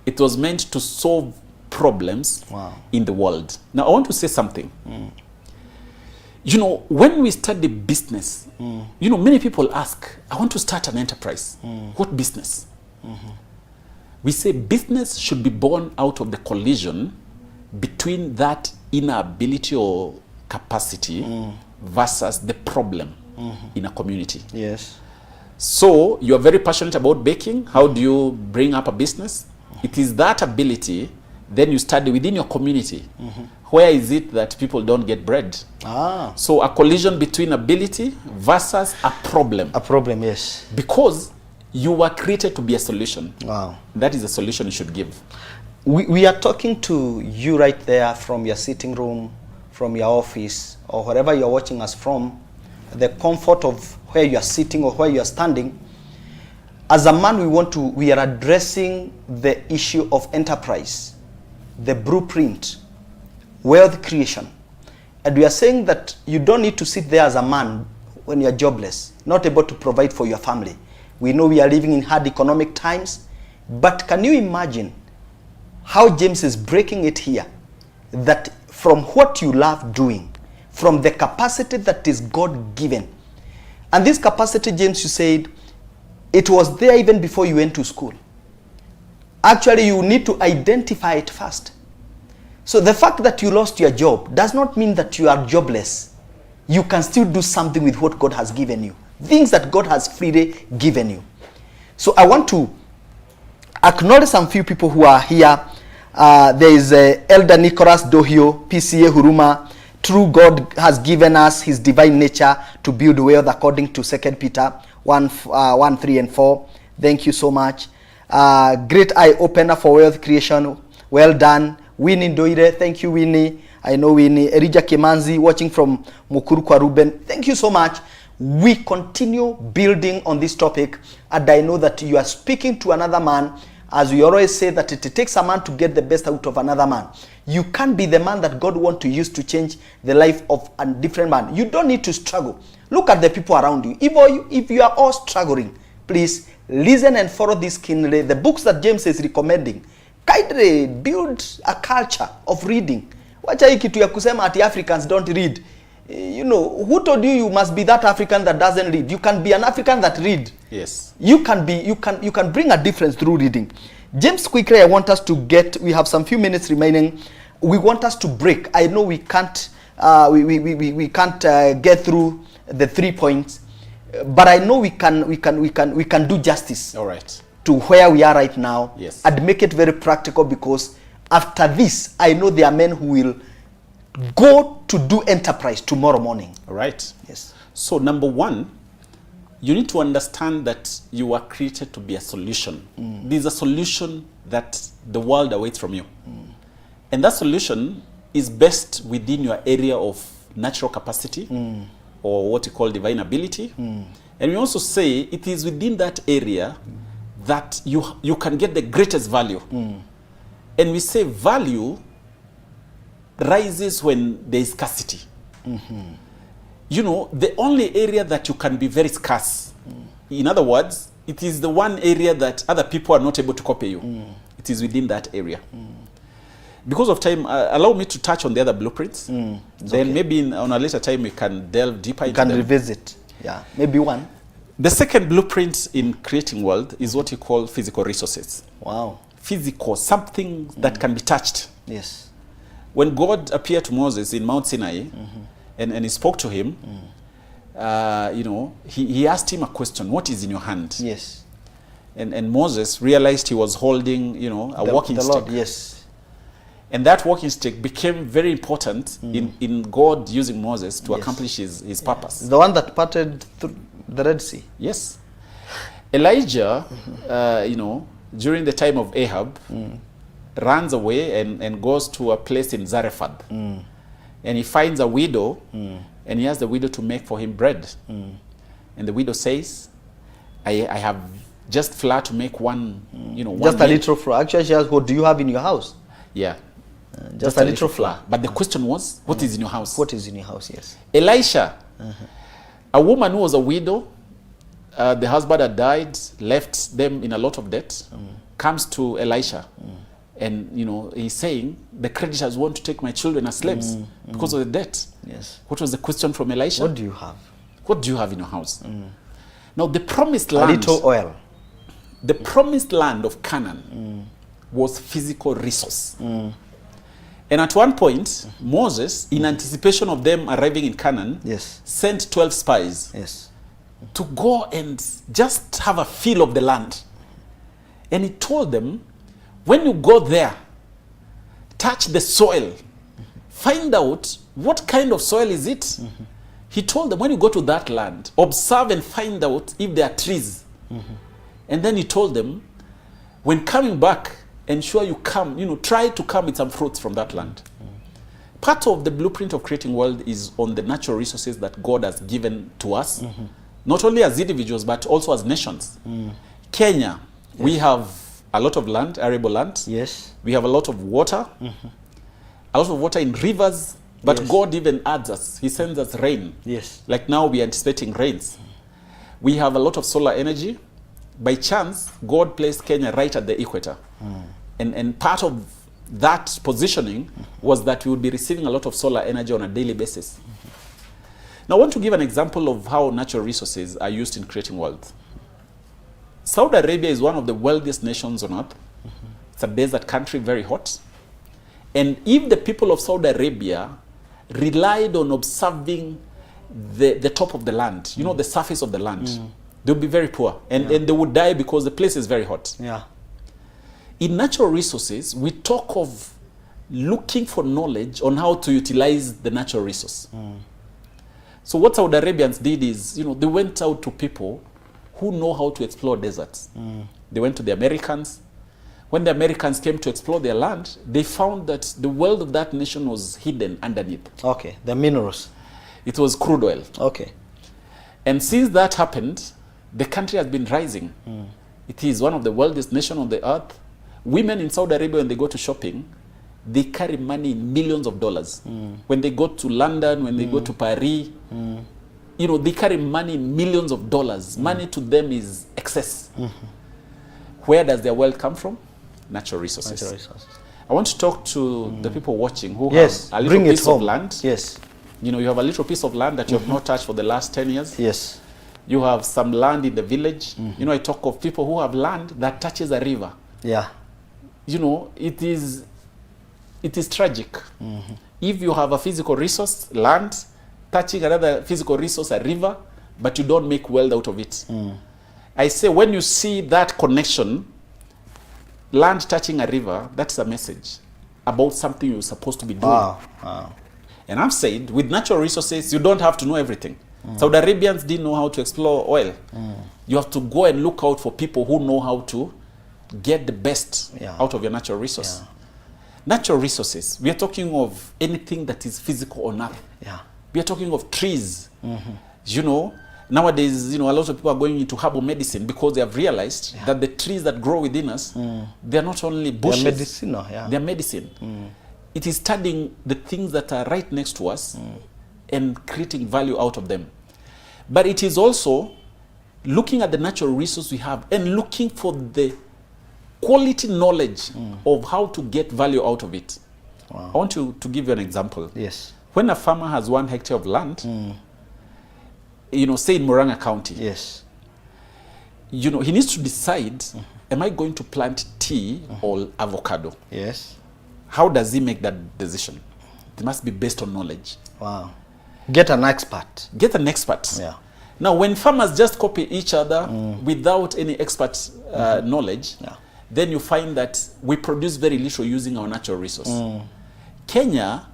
It was meant to solve problems in the world. Now, I want to say something. You know, when we study business, you know, many people ask, I want to start an enterprise. What business? We say business should be born out of the collision between that inner ability or capacity versus the problem in a community. Yes. So you are very passionate about baking. How do you bring up a business? It is that ability. Then you study within your community. Where is it that people don't get bread? So a collision between ability versus a problem. A problem, yes. Because you were created to be a solution. Wow. That is a solution you should give. We are talking to you right there from your sitting room, from your office, or wherever you're watching us from, the comfort of where you are sitting or where you are standing. As a man, we are addressing the issue of enterprise, the blueprint, wealth creation. And we are saying that you don't need to sit there as a man when you are jobless, not able to provide for your family. We know we are living in hard economic times, but can you imagine how James is breaking it here? That from what you love doing, from the capacity that is God-given. And this capacity, James, you said, it was there even before you went to school. Actually, you need to identify it first. So the fact that you lost your job does not mean that you are jobless. You can still do something with what God has given you. Things that God has freely given you. So I want to acknowledge some few people who are here. There is Elder Nicholas Dohio, PCA Huruma. True God has given us his divine nature to build wealth according to 2 Peter 1, 3 and 4. Thank you so much. Great eye opener for wealth creation. Well done. Winnie Doire, thank you, Winnie. I know Winnie. Erija Kemanzi, watching from Mukuru kwa Ruben. Thank you so much. We continue building on this topic, and I know that you are speaking to another man. As we always say, that it takes a man to get the best out of another man. You can't be the man that God wants to use to change the life of a different man. You don't need to struggle. Look at the people around you. If you are all struggling, please listen and follow this keenly. The books that James is recommending, kindly build a culture of reading. Wacha hii kitu ya kusema ati Africans don't read. You know, who told you must be that African that doesn't read? You can be an African that read. Yes. You can bring a difference through reading. James, quickly, I want us to we have some few minutes remaining. We want us to break. I know we can't we can't get through the 3 points, but I know we can do justice. All right. To where we are right now. Yes. And make it very practical, because after this, I know there are men who will go to do enterprise tomorrow morning. All right. Yes. So number one, you need to understand that you are created to be a solution. There's a solution that the world awaits from you. And that solution is best within your area of natural capacity, or what you call divine ability. And we also say it is within that area that you can get the greatest value. And we say value rises when there is scarcity. You know, the only area that you can be very scarce, in other words, it is the one area that other people are not able to copy you. It is within that area. Because of time, allow me to touch on the other blueprints. Then okay. Maybe on a later time we can delve deeper into them. You can revisit. Yeah, maybe one. The second blueprint in creating wealth is what you call physical resources. Wow. Physical, something that can be touched. Yes. When God appeared to Moses in Mount Sinai, and he spoke to him, you know, he asked him a question: what is in your hand? Yes. And Moses realized he was holding, you know, a walking stick. Lord, yes. And that walking stick became very important in God using Moses to accomplish his purpose. The one that parted The Red Sea. Yes. Elijah, during the time of Ahab, runs away and goes to a place in Zarephath. And he finds a widow, and he asks the widow to make for him bread. And the widow says, I have just flour to make one, Just a little flour. Actually, she asked, what do you have in your house? Yeah. Just a little flour. But the question was, what is in your house? What is in your house, yes. Elisha, a woman who was a widow, the husband had died, left them in a lot of debt, comes to Elisha. And, he's saying, the creditors want to take my children as slaves because of the debt. Yes. What was the question from Elisha? What do you have? What do you have in your house? Now, the promised land... A little oil. The promised land of Canaan was physical resource. And at one point, Moses, in anticipation of them arriving in Canaan, sent 12 spies to go and just have a feel of the land. And he told them, when you go there, touch the soil, find out what kind of soil is it. He told them, when you go to that land, observe and find out if there are trees. And then he told them, when coming back, ensure you come, try to come with some fruits from that land. Part of the blueprint of creating world is on the natural resources that God has given to us, not only as individuals, but also as nations. Kenya, we have a lot of land, arable land. Yes. We have a lot of water, a lot of water in rivers, but God even adds us. He sends us rain. Yes. Like now we are anticipating rains. We have a lot of solar energy. By chance, God placed Kenya right at the equator. And part of that positioning was that we would be receiving a lot of solar energy on a daily basis. Now I want to give an example of how natural resources are used in creating wealth. Saudi Arabia is one of the wealthiest nations on earth. It's a desert country, very hot. And if the people of Saudi Arabia relied on observing the top of the land, the surface of the land, they would be very poor. And they would die because the place is very hot. In natural resources, we talk of looking for knowledge on how to utilize the natural resource. So what Saudi Arabians did is, they went out to people who know how to explore deserts. They went to the Americans. When the Americans came to explore their land, they found that the wealth of that nation was hidden underneath. Okay, the minerals. It was crude oil. Okay. And since that happened, the country has been rising. It is one of the wealthiest nations on the earth. Women in Saudi Arabia, when they go to shopping, they carry money in millions of dollars. When they go to London, when they go to Paris, they carry money in millions of dollars. Money to them is excess. Where does their wealth come from? Natural resources. Natural resources. I want to talk to the people watching who Yes, have a little bring it piece of home. land. Yes. You have a little piece of land that you have not touched for the last 10 years. Yes. You have some land in the village. I talk of people who have land that touches a river. Yeah. It is tragic. If you have a physical resource, land, touching another physical resource, a river, but you don't make wealth out of it. I say when you see that connection, land touching a river, that's a message about something you're supposed to be doing. Wow. And I've said, with natural resources, you don't have to know everything. Saudi Arabians didn't know how to explore oil. You have to go and look out for people who know how to get the best out of your natural resource. Natural resources, we are talking of anything that is physical on earth. We are talking of trees. Nowadays, a lot of people are going into herbal medicine because they have realized that the trees that grow within us, they are not only bushes. They are medicinal, They are medicine. It is studying the things that are right next to us and creating value out of them. But it is also looking at the natural resource we have and looking for the quality knowledge of how to get value out of it. I want to give you an example. Yes. When a farmer has 1 hectare of land, say in Murage County, yes, he needs to decide, am I going to plant tea or avocado? Yes. How does he make that decision? It must be based on knowledge. Wow. Get an expert. Get an expert. Yeah. Now, when farmers just copy each other without any expert knowledge, then you find that we produce very little using our natural resource. Kenya,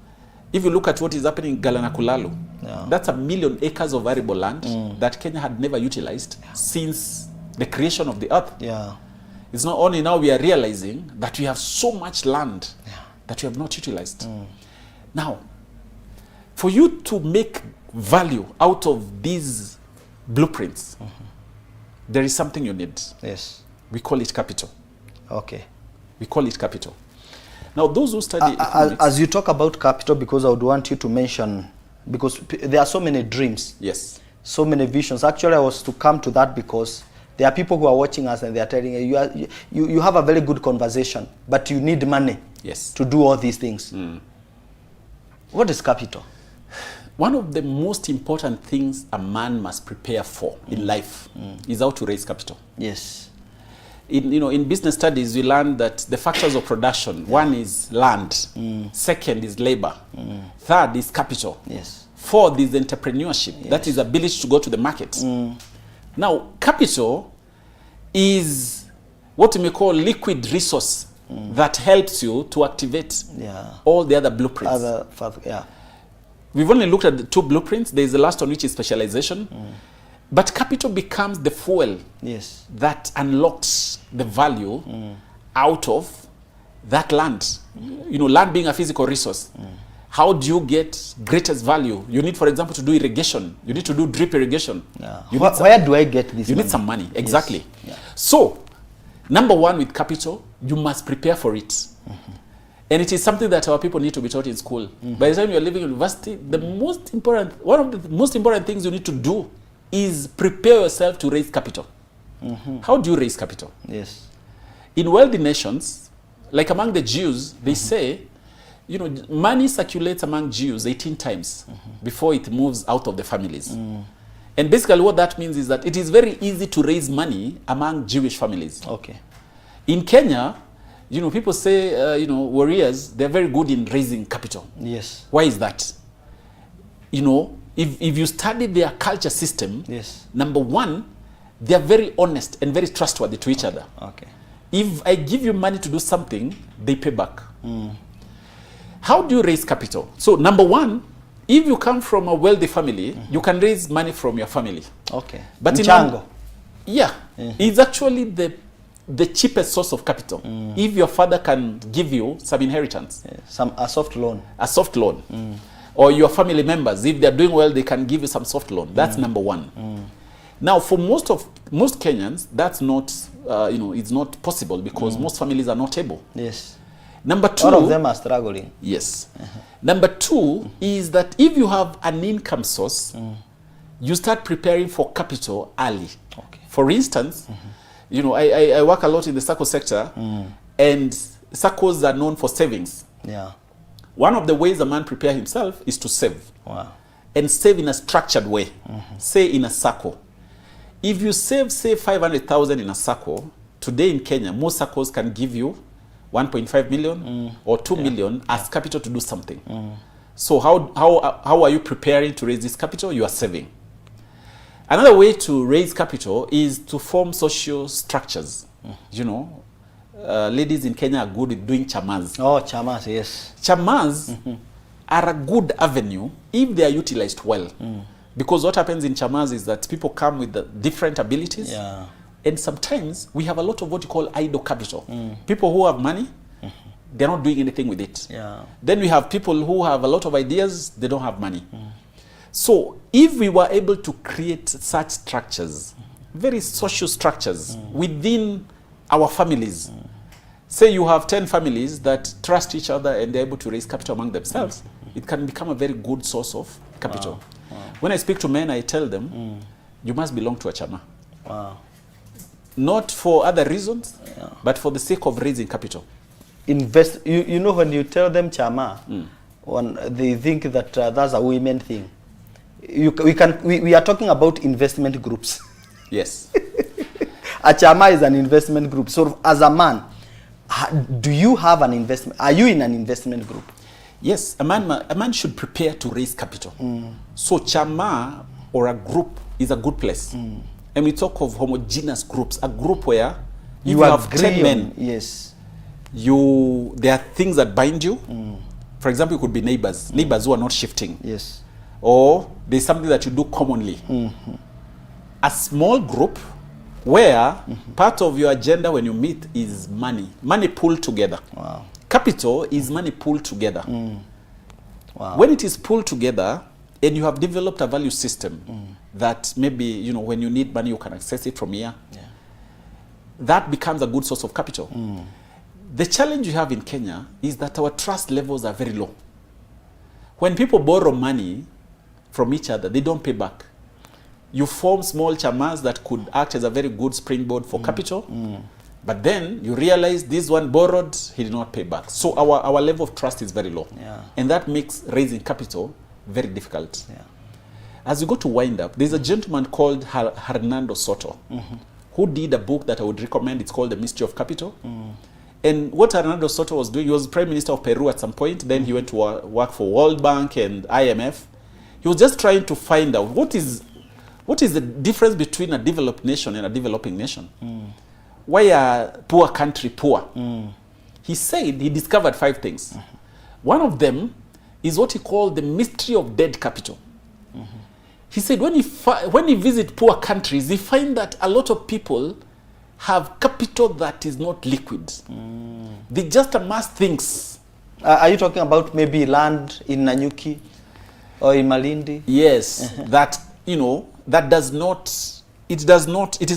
If you look at what is happening in Galanakulalo, that's 1 million acres of arable land that Kenya had never utilized since the creation of the earth. Yeah. It's not only now we are realizing that we have so much land that we have not utilized. Now, for you to make value out of these blueprints, there is something you need. Yes. We call it capital. Okay. We call it capital. Now, those who study economics, as you talk about capital, because I would want you to mention, because there are so many dreams. yes, So many visions. Actually, I was to come to that because there are people who are watching us and they are telling you, you have a very good conversation, but you need money yes. to do all these things. What is capital? One of the most important things a man must prepare for in life is how to raise capital. Yes. In business studies, we learn that the factors of production, one is land, second is labor, third is capital, Yes. fourth is entrepreneurship, that is ability to go to the market. Now, capital is what we may call liquid resource that helps you to activate all the other blueprints. We've only looked at the 2 blueprints. There is the last one, which is specialization. But capital becomes the fuel that unlocks the value out of that land. Land being a physical resource. How do you get greatest value? You need, for example, to do irrigation. You need to do drip irrigation. Where do I get this You money? need some money, exactly. Yes. So, number one with capital, you must prepare for it. And it is something that our people need to be taught in school. By the time you're leaving university, one of the most important things you need to do is prepare yourself to raise capital. How do you raise capital? Yes. In wealthy nations, like among the Jews, they say, money circulates among Jews 18 times before it moves out of the families. And basically what that means is that it is very easy to raise money among Jewish families. Okay. In Kenya, people say, warriors, they're very good in raising capital. Yes. Why is that? If you study their culture system, number one, they're very honest and very trustworthy to each other. Okay. If I give you money to do something, they pay back. How do you raise capital? So number one, if you come from a wealthy family, you can raise money from your family. Okay. But Mchango. It's actually the cheapest source of capital. If your father can give you some inheritance. A soft loan. A soft loan. Or your family members, if they're doing well, they can give you some soft loan. That's number one. Now, for most Kenyans, that's not, it's not possible because most families are not able. Yes. Number two, all of them are struggling. Yes. Number two is that if you have an income source, you start preparing for capital early. Okay. For instance, I work a lot in the SACCO sector, and SACCOs are known for savings. Yeah. One of the ways a man prepares himself is to save. Wow. And save in a structured way. Say in a SACCO. If you save, say, 500,000 in a SACCO, today in Kenya, most SACCOs can give you 1.5 million or 2 million as capital to do something. So how are you preparing to raise this capital? You are saving. Another way to raise capital is to form social structures. Ladies in Kenya are good at doing chamas. Oh, chamas, yes. Chamas are a good avenue if they are utilized well. Because what happens in chamas is that people come with the different abilities. Yeah. And sometimes we have a lot of what you call idle capital. People who have money, they're not doing anything with it. Yeah. Then we have people who have a lot of ideas, they don't have money. So if we were able to create such structures, very social structures within our families, say you have 10 families that trust each other and they're able to raise capital among themselves, it can become a very good source of capital. Wow. When I speak to men, I tell them, you must belong to a chama. Wow. Not for other reasons, but for the sake of raising capital. Invest. When you tell them chama, they think that that's a women thing. We are talking about investment groups. Yes. A chama is an investment group. So as a man, do you have an investment? Are you in an investment group? Yes, a man should prepare to raise capital. So chama or a group is a good place. And we talk of homogeneous groups, a group where you have 10 men. Yes. There are things that bind you. For example, it could be neighbors, neighbors who are not shifting. Yes. Or there's something that you do commonly. A small group where part of your agenda when you meet is money. Money pulled together. Wow. Capital is money pulled together. Wow. When it is pulled together and you have developed a value system that maybe, you know, when you need money, you can access it from here. Yeah. That becomes a good source of capital. The challenge you have in Kenya is that our trust levels are very low. When people borrow money from each other, they don't pay back. You form small chamas that could act as a very good springboard for capital, but then you realize this one borrowed, he did not pay back. So our level of trust is very low. Yeah. And that makes raising capital very difficult. Yeah. As we go to wind up, there's a gentleman called Hernando Soto, who did a book that I would recommend. It's called The Mystery of Capital. And what Hernando Soto was doing, he was Prime Minister of Peru at some point. Then he went to work for World Bank and IMF. He was just trying to find out what is the difference between a developed nation and a developing nation. Why are poor country poor? He said he discovered 5 things. One of them is what he called the mystery of dead capital. He said when he visit poor countries, he find that a lot of people have capital that is not liquid. They just amass things. Are you talking about maybe land in Nanyuki or in Malindi? Yes, that, you know, it is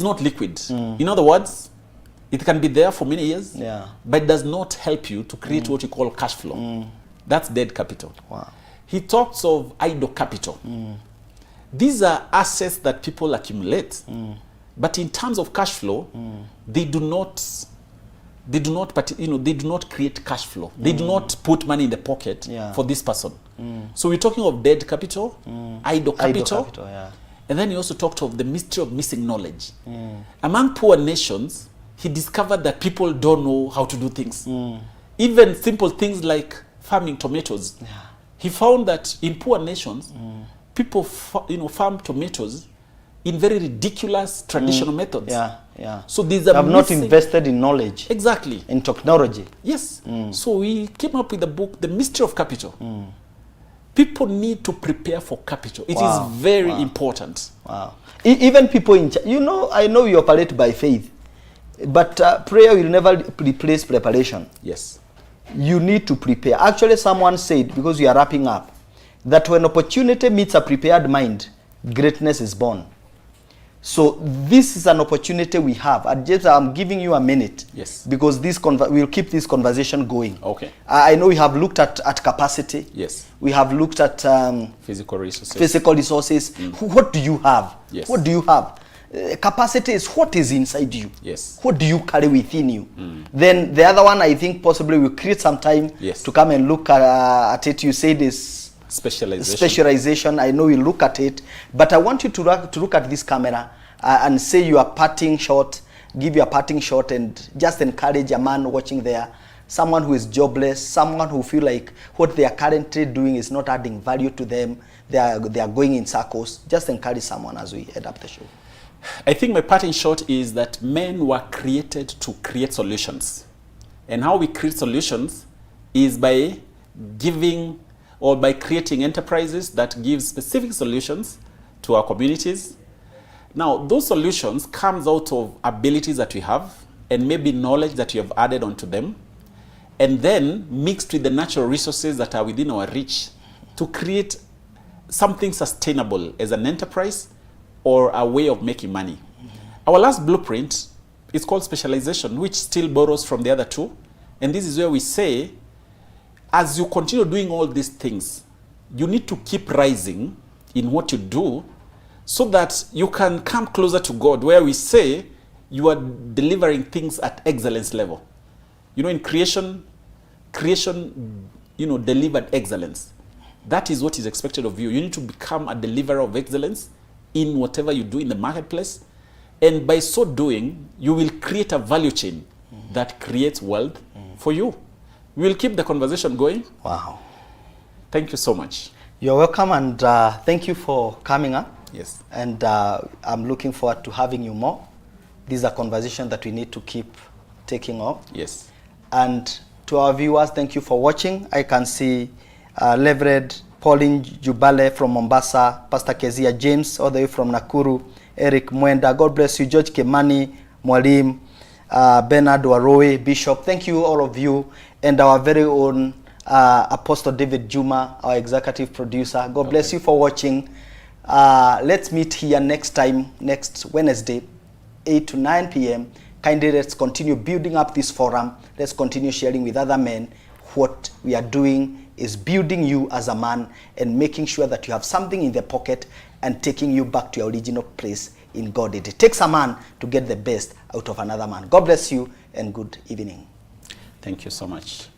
not liquid. In other words, it can be there for many years, but it does not help you to create what you call cash flow. That's dead capital. Wow. He talks of idle capital. These are assets that people accumulate, but in terms of cash flow, they do not create cash flow. They do not put money in the pocket for this person. So we're talking of dead capital, idle capital, and then he also talked of the mystery of missing knowledge. Among poor nations, he discovered that people don't know how to do things. Even simple things like farming tomatoes. He found that in poor nations, people farm tomatoes in very ridiculous traditional methods. So these are not invested in knowledge. Exactly. In technology. Yes. So we came up with the book, The Mystery of Capital. People need to prepare for capital. It is very important. Wow. Even people in, I know you operate by faith, but prayer will never replace preparation. Yes. You need to prepare. Actually, someone said, because we are wrapping up, that when opportunity meets a prepared mind, greatness is born. So this is an opportunity we have. I'm giving you a minute. Yes. Because we'll keep this conversation going. Okay. I know we have looked at capacity. Yes. We have looked at physical resources. Physical resources. What do you have? Yes. What do you have? Capacity is what is inside you. Yes. What do you carry within you? Then the other one, I think possibly we'll create some time to come and look at it. You say this specialization. I know we'll look at it, but I want you to look at this camera and say your parting shot, give your parting shot, and just encourage a man watching there, someone who is jobless, someone who feel like what they are currently doing is not adding value to them. They are going in circles. Just encourage someone as we head up the show. I think my parting shot is that men were created to create solutions. And how we create solutions is by giving or by creating enterprises that give specific solutions to our communities. Now, those solutions comes out of abilities that we have and maybe knowledge that we have added onto them, and then mixed with the natural resources that are within our reach to create something sustainable as an enterprise or a way of making money. Our last blueprint is called specialization, which still borrows from the other two. And this is where we say, as you continue doing all these things, you need to keep rising in what you do so that you can come closer to God, where we say you are delivering things at excellence level. In creation, delivered excellence. That is what is expected of you. You need to become a deliverer of excellence in whatever you do in the marketplace. And by so doing, you will create a value chain that creates wealth for you. We will keep the conversation going. Wow. Thank you so much. You're welcome, and thank you for coming up. Yes. And I'm looking forward to having you more. These are conversations that we need to keep taking on. Yes. And To our viewers, thank you for watching. I can see Reverend Pauline Jubale from Mombasa, Pastor Kezia James, all the way from Nakuru, Eric Mwenda, God bless you, George Kemani, Mwalim, Bernard Waroe, Bishop. Thank you, all of you, and our very own Apostle David Juma, our executive producer. God bless you for watching. Let's meet here next time, next Wednesday, 8 to 9 p.m. Kindly let's continue building up this forum. Let's continue sharing with other men. What we are doing is building you as a man and making sure that you have something in the pocket and taking you back to your original place in God. It takes a man to get the best out of another man. God bless you and good evening. Thank you so much.